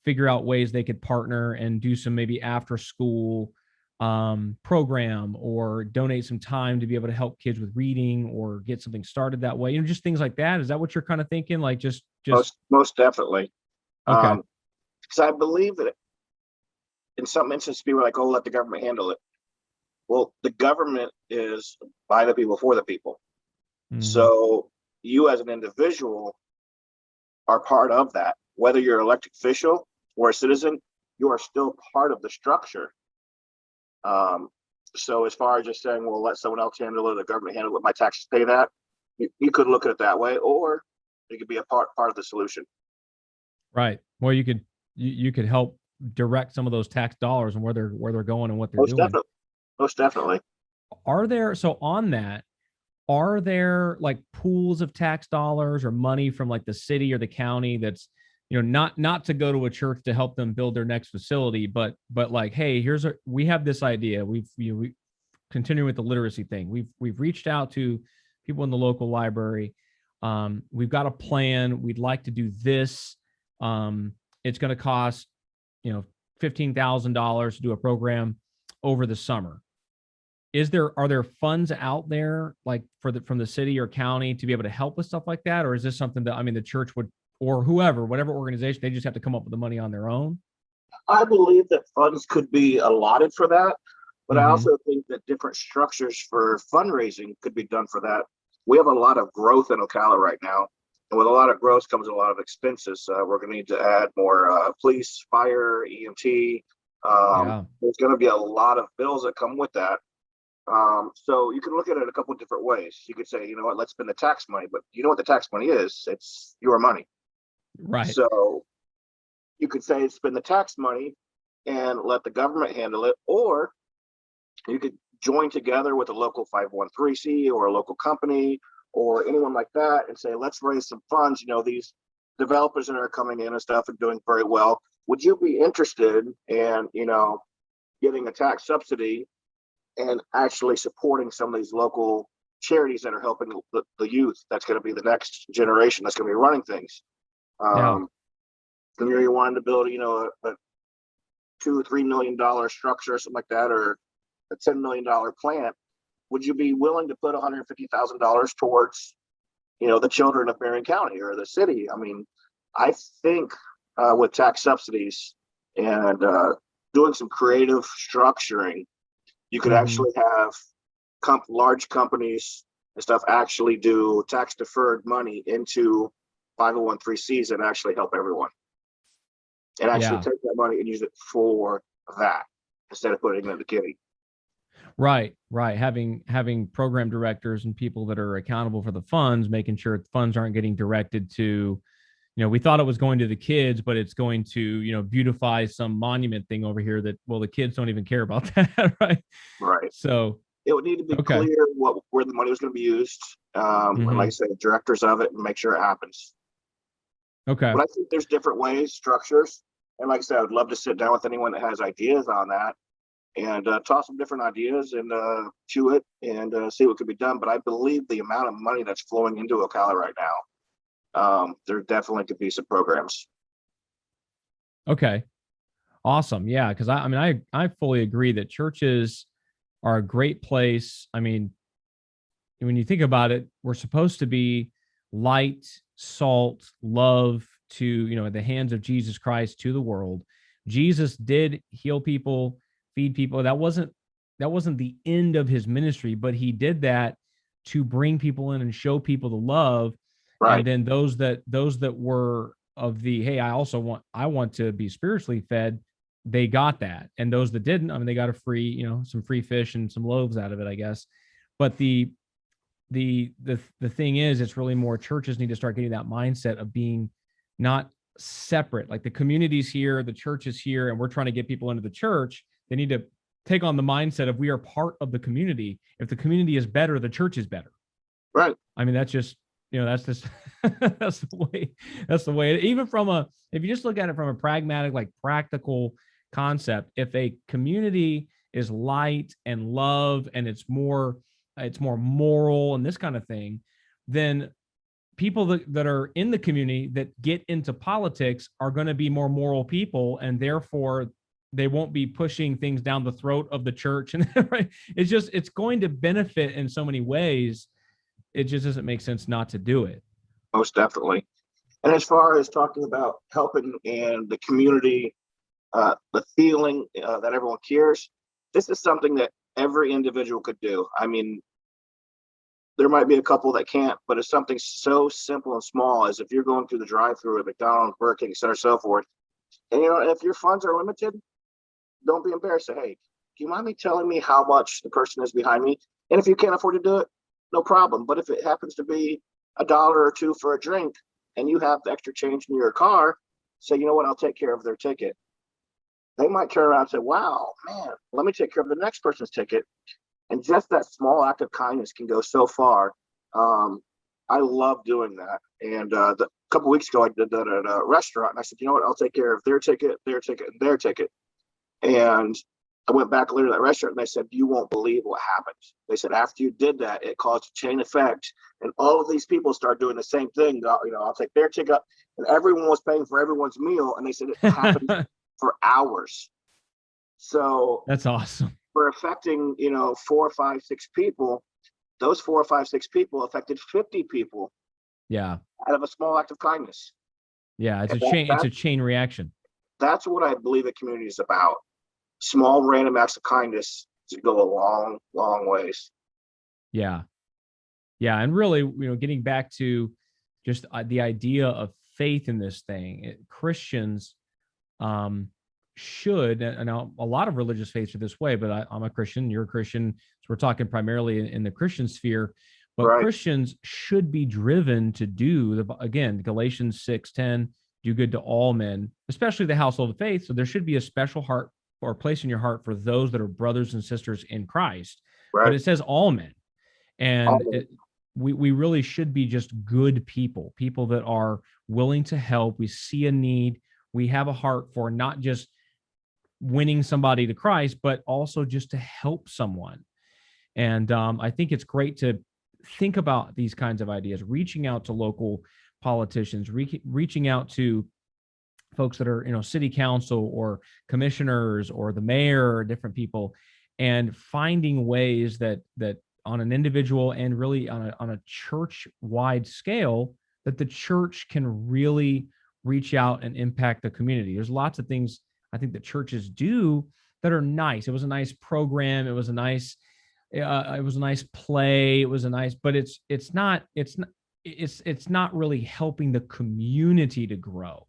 figure out ways they could partner and do some maybe after school program, or donate some time to be able to help kids with reading or get something started that way. Just things like that. Is that what you're kind of thinking? Like just most definitely. Okay. Because I believe that in some instances, people are like, oh, let the government handle it. Well, the government is by the people, for the people. So you as an individual are part of that. Whether you're an elected official or a citizen, you are still part of the structure. So as far as just saying, well, let someone else handle it, the government handle it, my taxes pay that, you could look at it that way, or it could be a part of the solution. Right. Well, you could help direct some of those tax dollars and where they're going and what they're doing. Most definitely. Are there like pools of tax dollars or money from like the city or the county that's, not to go to a church to help them build their next facility, but like, hey, we have this idea. We continue with the literacy thing. We've reached out to people in the local library. We've got a plan. We'd like to do this. It's going to cost, $15,000 to do a program over the summer. Are there funds out there like from the city or county to be able to help with stuff like that? Or is this something that, the church would, or whatever organization, they just have to come up with the money on their own? I believe that funds could be allotted for that, but I also think that different structures for fundraising could be done for that. We have a lot of growth in Ocala right now. And with a lot of growth comes a lot of expenses. We're going to need to add more police, fire, EMT. There's going to be a lot of bills that come with that. So you can look at it a couple of different ways. You could say, you know what, let's spend the tax money. But you know what the tax money is? It's your money. Right. So you could say spend the tax money and let the government handle it, or you could join together with a local 501c or a local company or anyone like that and say, let's raise some funds. These developers that are coming in and stuff and doing very well. Would you be interested in, getting a tax subsidy and actually supporting some of these local charities that are helping the youth? That's going to be the next generation that's going to be running things. And you wanted to build, a $2 or $3 million structure or something like that, or a $10 million plant. Would you be willing to put $150,000 towards, the children of Marion County or the city? I mean, I think with tax subsidies and doing some creative structuring, you could actually have large companies and stuff actually do tax deferred money into 501(c)(3)s and actually help everyone, and actually take that money and use it for that instead of putting it in the kitty. Right. Having program directors and people that are accountable for the funds, making sure the funds aren't getting directed to, we thought it was going to the kids, but it's going to, beautify some monument thing over here that, well, the kids don't even care about that. Right. So it would need to be clear where the money was going to be used. And like I said, directors of it, and make sure it happens. Okay. But I think there's different ways, structures. And like I said, I would love to sit down with anyone that has ideas on that and toss some different ideas and chew it and see what could be done. But I believe the amount of money that's flowing into Ocala right now, there definitely could be some programs. Okay. Awesome. Yeah. Because I fully agree that churches are a great place. I mean, when you think about it, we're supposed to be light, salt, love to, the hands of Jesus Christ to the world. Jesus did heal people, feed people. That wasn't the end of his ministry, but he did that to bring people in and show people the love. Right. And then those that were of the, hey, I want to be spiritually fed, they got that. And those that didn't, they got a free, some free fish and some loaves out of it, I guess. But the thing is, it's really more churches need to start getting that mindset of being not separate. Like the community's here, the church is here, and we're trying to get people into the church. They need to take on the mindset of we are part of the community. If the community is better, the church is better. Right. That's just, that's just, that's the way, even if you just look at it from a pragmatic, like practical concept, if a community is light and love and it's more moral and this kind of thing, then people that are in the community that get into politics are going to be more moral people, and therefore they won't be pushing things down the throat of the church. And right, it's going to benefit in so many ways. It just doesn't make sense not to do it. Most definitely. And as far as talking about helping in the community, the feeling that everyone cares, this is something that every individual could do. I mean, there might be a couple that can't, but it's something so simple and small as if you're going through the drive-through at McDonald's, Burger King, so on and so forth. And, if your funds are limited, don't be embarrassed. Say, hey, do you mind me telling me how much the person is behind me? And if you can't afford to do it, no problem. But if it happens to be $1 or $2 for a drink and you have the extra change in your car, say, you know what, I'll take care of their ticket. They might turn around and say, wow, man, let me take care of the next person's ticket. And just that small act of kindness can go so far. I love doing that. And a couple weeks ago, I did that at a restaurant. And I said, you know what, I'll take care of their ticket, and their ticket. And I went back later to that restaurant and they said, you won't believe what happened. They said, after you did that, it caused a chain effect. And all of these people started doing the same thing. I'll take their ticket. And everyone was paying for everyone's meal. And they said it happened for hours. So that's awesome. For affecting, 4, 5, 6 people, those 4, 5, 6 people affected 50 people. Yeah. Out of a small act of kindness. Yeah. It's a chain reaction. That's what I believe a community is about. Small random acts of kindness to go a long, long ways. Yeah. Yeah. And really, getting back to just the idea of faith in this thing, Christians, should, and now a lot of religious faiths are this way, but I'm a Christian, you're a Christian, so we're talking primarily in the Christian sphere, but right. Christians should be driven to do again, Galatians 6:10, do good to all men, especially the household of faith. So there should be a special heart or place in your heart for those that are brothers and sisters in Christ. Right. But it says all men. And All we really should be just good people that are willing to help. We see a need. We have a heart for not just winning somebody to Christ, but also just to help someone. And I think it's great to think about these kinds of ideas, reaching out to local politicians, reaching out to folks that are, city council or commissioners or the mayor or different people, and finding ways that on an individual and really on a church-wide scale, that the church can really reach out and impact the community. There's lots of things I think that churches do that are nice. It was a nice program. It was a nice play. It was a nice, but it's not really helping the community to grow.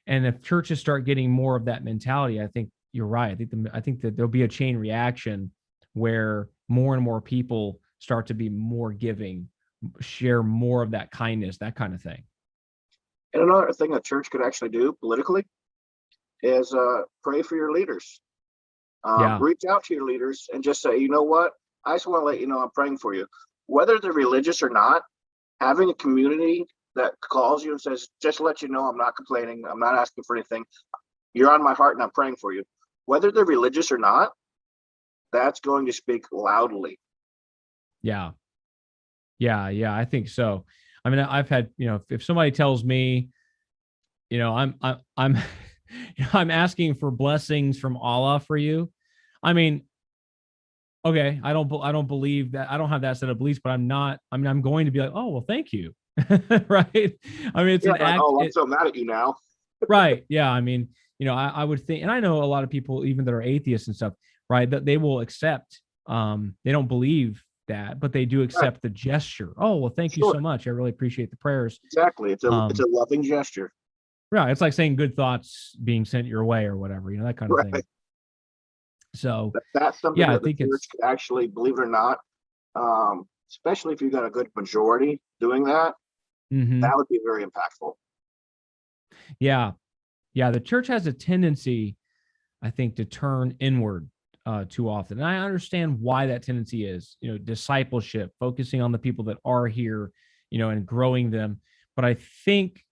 And if churches start getting more of that mentality, I think you're right. I think that there'll be a chain reaction where more and more people start to be more giving, share more of that kindness, that kind of thing. And another thing a church could actually do politically is pray for your leaders. Reach out to your leaders and just say, you know what? I just want to let you know I'm praying for you. Whether they're religious or not, having a community that calls you and says, just to let you know, I'm not complaining. I'm not asking for anything. You're on my heart and I'm praying for you. Whether they're religious or not, that's going to speak loudly. Yeah. I think so. I mean, I've had, if somebody tells me, I'm I'm asking for blessings from Allah for you. I mean, okay, I don't believe that. I don't have that set of beliefs, but I'm going to be like, oh, well, thank you. Right. I mean, it's an act. Oh, I'm so mad at you now. Right. Yeah. I mean, I would think, and I know a lot of people, even that are atheists and stuff, right, that they will accept, they don't believe that, but they do accept the gesture. Oh, well, thank you so much. I really appreciate the prayers. Exactly. It's a loving gesture. Right. It's like saying good thoughts being sent your way or whatever, that kind of thing. So that's something that the church could actually, believe it or not, especially if you've got a good majority doing that, that would be very impactful. Yeah. The church has a tendency, I think, to turn inward too often. And I understand why that tendency is, discipleship, focusing on the people that are here, and growing them. But I think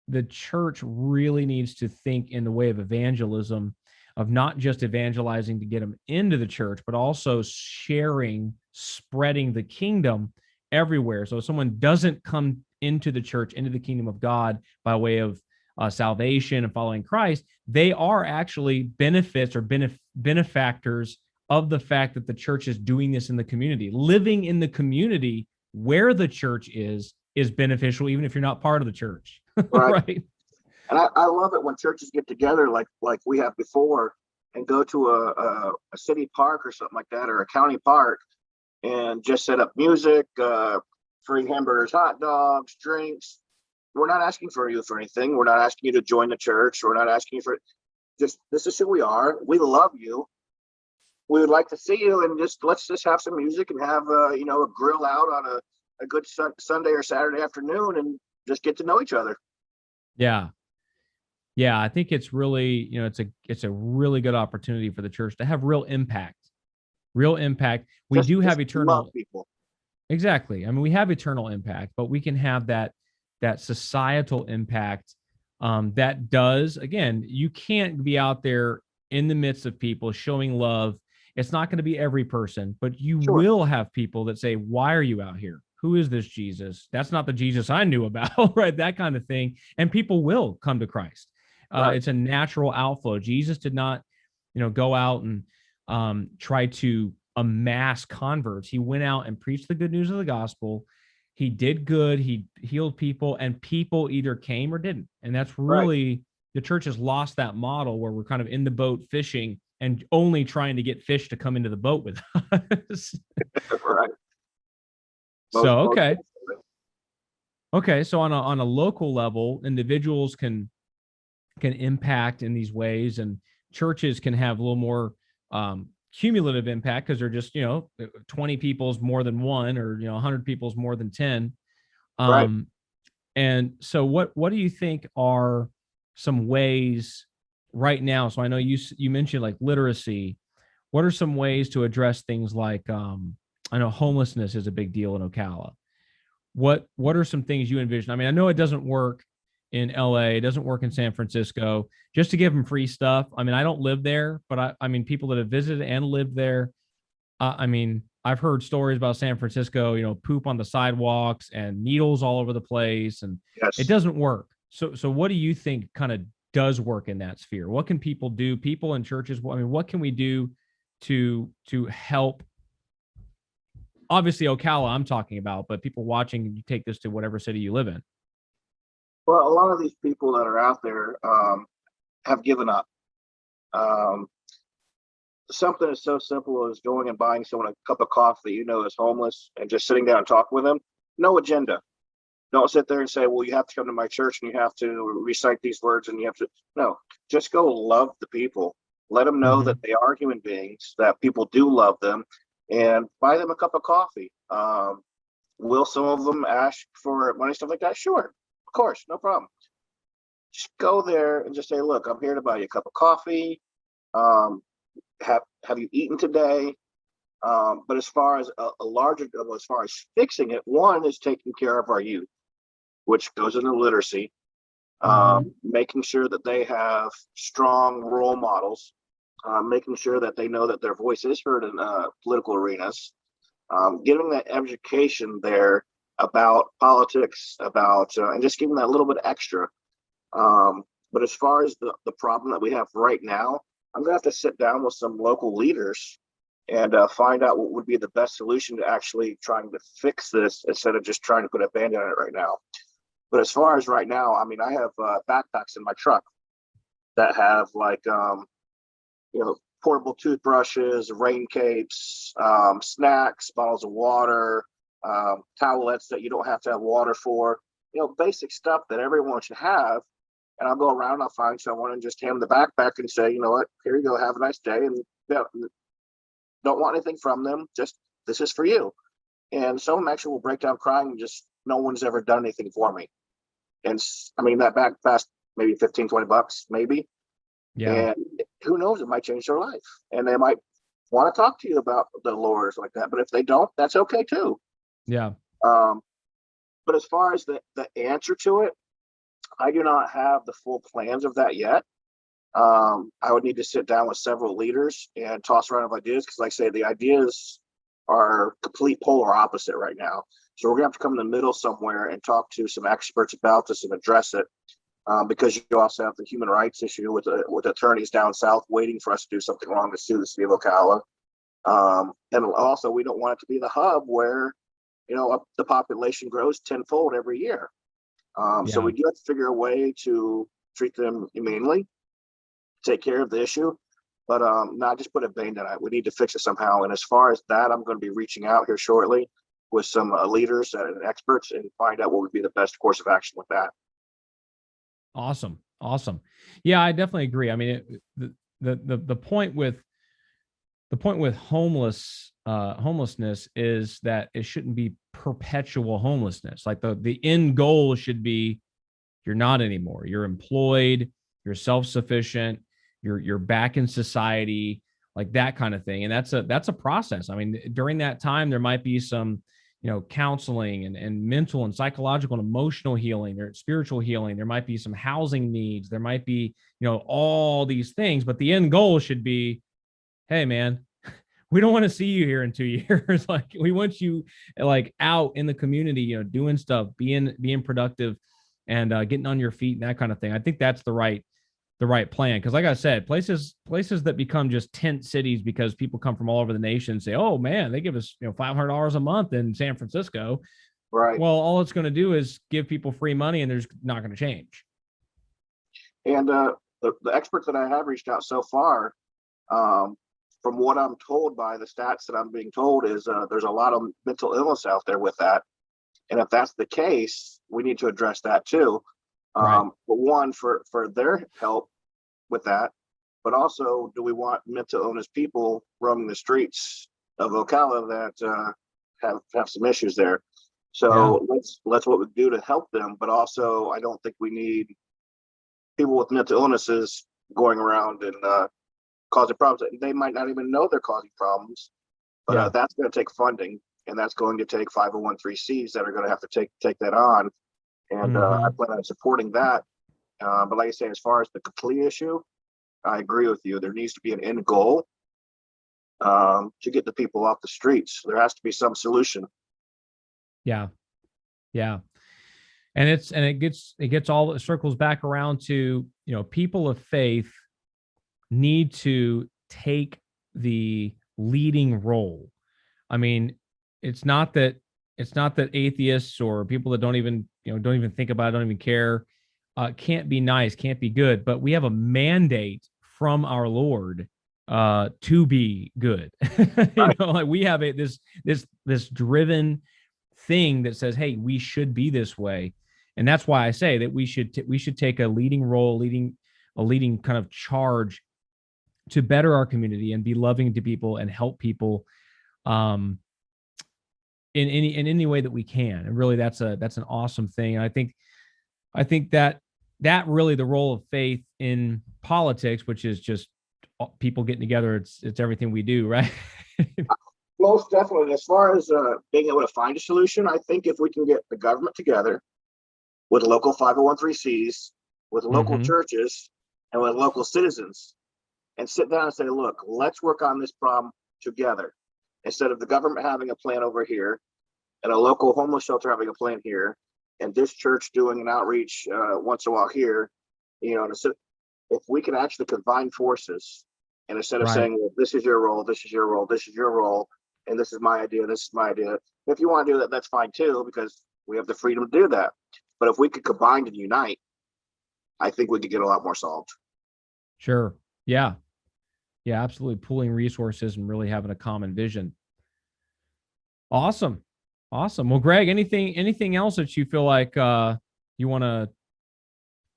the church really needs to think in the way of evangelism, of not just evangelizing to get them into the church, but also sharing, spreading the kingdom everywhere. So if someone doesn't come into the church, into the kingdom of God by way of salvation and following Christ, they are actually benefits or benefactors of the fact that the church is doing this in the community. Living in the community where the church is beneficial, even if you're not part of the church. Right. And I love it when churches get together like we have before and go to a city park or something like that, or a county park, and just set up music, free hamburgers, hot dogs, drinks. We're not asking for you for anything. We're not asking you to join the church. We're not asking you for just, this is who we are. We love you. We would like to see you, and let's just have some music and have a grill out on a good Sunday or Saturday afternoon and just get to know each other. Yeah. I think it's really, it's a really good opportunity for the church to have real impact. We do have eternal people. Exactly. I mean, we have eternal impact, but we can have that societal impact that does, again, you can't be out there in the midst of people showing love. It's not going to be every person, but you will have people that say, why are you out here? Who is this Jesus? That's not the Jesus I knew about, right? That kind of thing. And people will come to Christ. It's a natural outflow. Jesus did not, go out and try to amass converts. He went out and preached the good news of the gospel. He did good. He healed people, and people either came or didn't. And that's really, the church has lost that model where we're kind of in the boat fishing and only trying to get fish to come into the boat with us. Right. So, okay. So on a local level, individuals can impact in these ways, and churches can have a little more cumulative impact because they're just 20 people is more than one, or 100 people is more than 10. And so what do you think are some ways right now? So I know you mentioned like literacy. What are some ways to address things like I know homelessness is a big deal in Ocala. What are some things you envision? I mean, I know it doesn't work in LA, it doesn't work in San Francisco, just to give them free stuff. I mean, I don't live there, but I mean, people that have visited and lived there, I mean, I've heard stories about San Francisco, poop on the sidewalks and needles all over the place, and it Yes. doesn't work. So what do you think kind of does work in that sphere? What can people do? People in churches, I mean, what can we do to help? Obviously, Ocala, I'm talking about, but people watching, you take this to whatever city you live in. Well, a lot of these people that are out there have given up. Um, Something as so simple as going and buying someone a cup of coffee is homeless and just sitting down and talk with them. No agenda. Don't sit there and say, well, you have to come to my church and you have to recite these words and you have to. No, just go love the people. Let them know Mm-hmm. that they are human beings, that people do love them, and buy them a cup of coffee. Will some of them ask for money, stuff like that? Sure, of course, no problem. Just go there and just say, look, I'm here to buy you a cup of coffee. Um, have you eaten today? But as far as a larger, as far as fixing it, one is taking care of our youth, which goes into literacy, Mm-hmm. making sure that they have strong role models, making sure that they know that their voice is heard in political arenas, giving that education there about politics, about and just giving that little bit extra. But as far as the problem that we have right now, I'm going to have to sit down with some local leaders and find out what would be the best solution to actually trying to fix this instead of just trying to put a band-aid on it right now. But as far as right now, I mean, I have backpacks in my truck that have like, portable toothbrushes, rain capes, snacks, bottles of water, towelettes that you don't have to have water for, basic stuff that everyone should have. And I'll go around, I'll find someone and just hand them the backpack and say, you know what, here you go, have a nice day. And don't want anything from them, just this is for you. And some of them actually will break down crying and just, no one's ever done anything for me. And I mean, that backpack, maybe 15, $20, maybe. Yeah. And who knows, it might change their life. And they might want to talk to you about the Lord like that. But if they don't, that's okay too. Yeah. But as far as the answer to it, I do not have the full plans of that yet. I would need to sit down with several leaders and toss around ideas because, like I say, the ideas are complete polar opposite right now. So we're going to have to come in the middle somewhere and talk to some experts about this and address it. Because you also have the human rights issue with attorneys down south waiting for us to do something wrong to sue the city of Ocala. And also, we don't want it to be the hub where, the population grows tenfold every year. So we do have to figure a way to treat them humanely, take care of the issue, but not just put a band on it. We need to fix it somehow. And as far as that, I'm going to be reaching out here shortly with some leaders and experts and find out what would be the best course of action with that. Awesome. Yeah, I definitely agree. I mean, the point with homelessness is that it shouldn't be perpetual homelessness. Like the end goal should be you're not anymore. You're employed, you're self-sufficient, you're back in society, like that kind of thing. And that's a process. I mean, during that time, there might be some, counseling and mental and psychological and emotional healing, or spiritual healing. There might be some housing needs. There might be, all these things, but the end goal should be, hey man, we don't want to see you here in 2 years. Like we want you like out in the community, doing stuff, being productive and getting on your feet and that kind of thing. I think that's the right plan. Cause like I said, places that become just tent cities because people come from all over the nation and say, oh man, they give us, $500 a month in San Francisco. Right. Well, all it's going to do is give people free money and there's not going to change. And the experts that I have reached out so far, from what I'm told by the stats that I'm being told is there's a lot of mental illness out there with that. And if that's the case, we need to address that too. Right. But one, for their help with that, but also, do we want mental illness people roaming the streets of Ocala that have some issues there? So let's what we do to help them. But also, I don't think we need people with mental illnesses going around and causing problems. They might not even know they're causing problems, but that's going to take funding, and that's going to take 501(c)(3)s that are going to have to take that on. And I plan on supporting that. But like I say, as far as the complete issue, I agree with you. There needs to be an end goal to get the people off the streets. There has to be some solution. Yeah. And it gets all, it circles back around to, people of faith need to take the leading role. I mean, it's not that atheists or people that don't even think about it, don't even care, can't be nice, can't be good, but we have a mandate from our Lord to be good. Like we have this driven thing that says, hey, we should be this way. And that's why I say that we should take a leading role, a leading kind of charge to better our community and be loving to people and help people in any way that we can. And really that's an awesome thing. And I think that really the role of faith in politics, which is just people getting together, it's everything we do, right? Most definitely. As far as being able to find a solution, I think if we can get the government together with local 501(c)(3)s, with local churches, and with local citizens, and sit down and say, look, let's work on this problem together. Instead of the government having a plan over here and a local homeless shelter having a plan here, and this church doing an outreach once in a while here, if we can actually combine forces, and instead of saying, well, this is your role, this is your role, this is your role, and this is my idea, this is my idea. If you want to do that, that's fine too, because we have the freedom to do that. But if we could combine and unite, I think we could get a lot more solved. Sure. Yeah. Yeah, absolutely. Pooling resources and really having a common vision. Awesome. Well, Greg, anything else that you feel like you want to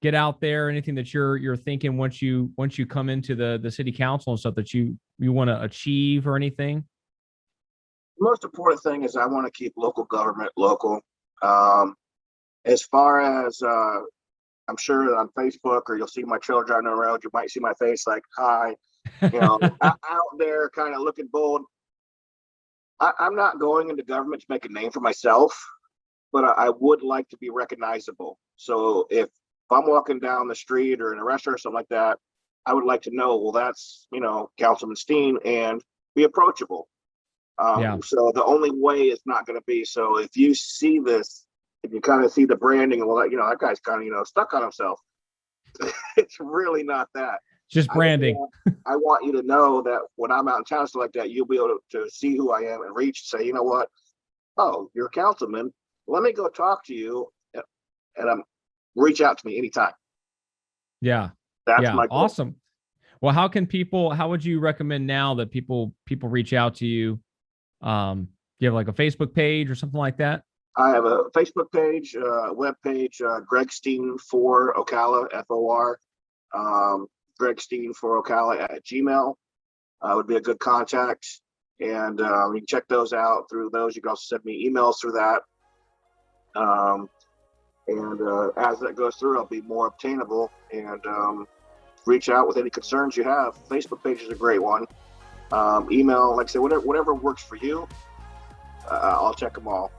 get out there? Anything that you're thinking once you come into the city council and stuff that you want to achieve or anything? The most important thing is I want to keep local government local. As far as I'm sure on Facebook, or you'll see my trailer driving down the road, you might see my face like, hi, out there kind of looking bold. I'm not going into government to make a name for myself, but I would like to be recognizable. So if I'm walking down the street or in a restaurant or something like that, I would like to know, well, that's, Councilman Steen, and be approachable. So the only way is not going to be, so if you see this, if you kind of see the branding, well, that guy's kind of, stuck on himself. It's really not that. Just branding. I want you to know that when I'm out in town, stuff like that, you'll be able to see who I am and reach and say, you know what? Oh, you're a councilman. Let me go talk to you, and reach out to me anytime. Yeah. That's my goal. Awesome. Well, how would you recommend now that people reach out to you? Do you have like a Facebook page or something like that? I have a Facebook page, web page, Greg Steen for Ocala, FOR. Greg Steen for Ocala at Gmail would be a good contact. And you can check those out through those. You can also send me emails through that. And as that goes through, I'll be more obtainable and reach out with any concerns you have. Facebook page is a great one. Email, like I said, whatever works for you, I'll check them all.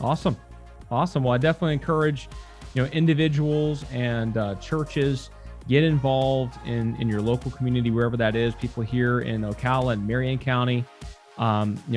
Awesome. Well, I definitely encourage, individuals and churches, get involved in your local community, wherever that is. People here in Ocala and Marion County,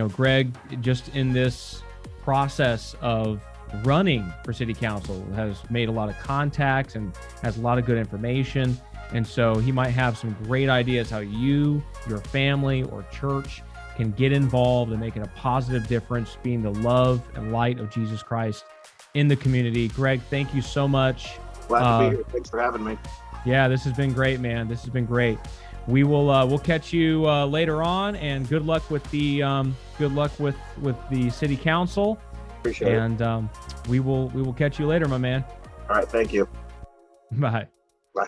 Greg, just in this process of running for city council, has made a lot of contacts and has a lot of good information. And so he might have some great ideas how you, your family, or church can get involved in making a positive difference, being the love and light of Jesus Christ in the community. Greg, thank you so much. Glad to be here. Thanks for having me. Yeah, this has been great, man. This has been great. We will we'll catch you later on, and good luck with the city council. Appreciate it. And we will catch you later, my man. All right, thank you. Bye. Bye.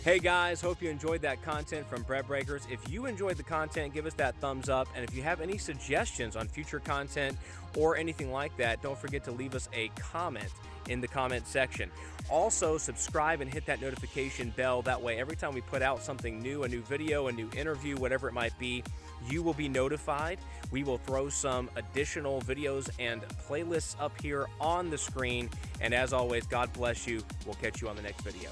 Hey guys, hope you enjoyed that content from BreadBreakers. If you enjoyed the content, give us that thumbs up. And if you have any suggestions on future content or anything like that, don't forget to leave us a comment in the comment section. Also, subscribe and hit that notification bell. That way, every time we put out something new, a new video, a new interview, whatever it might be, you will be notified. We will throw some additional videos and playlists up here on the screen. And as always, God bless you. We'll catch you on the next video.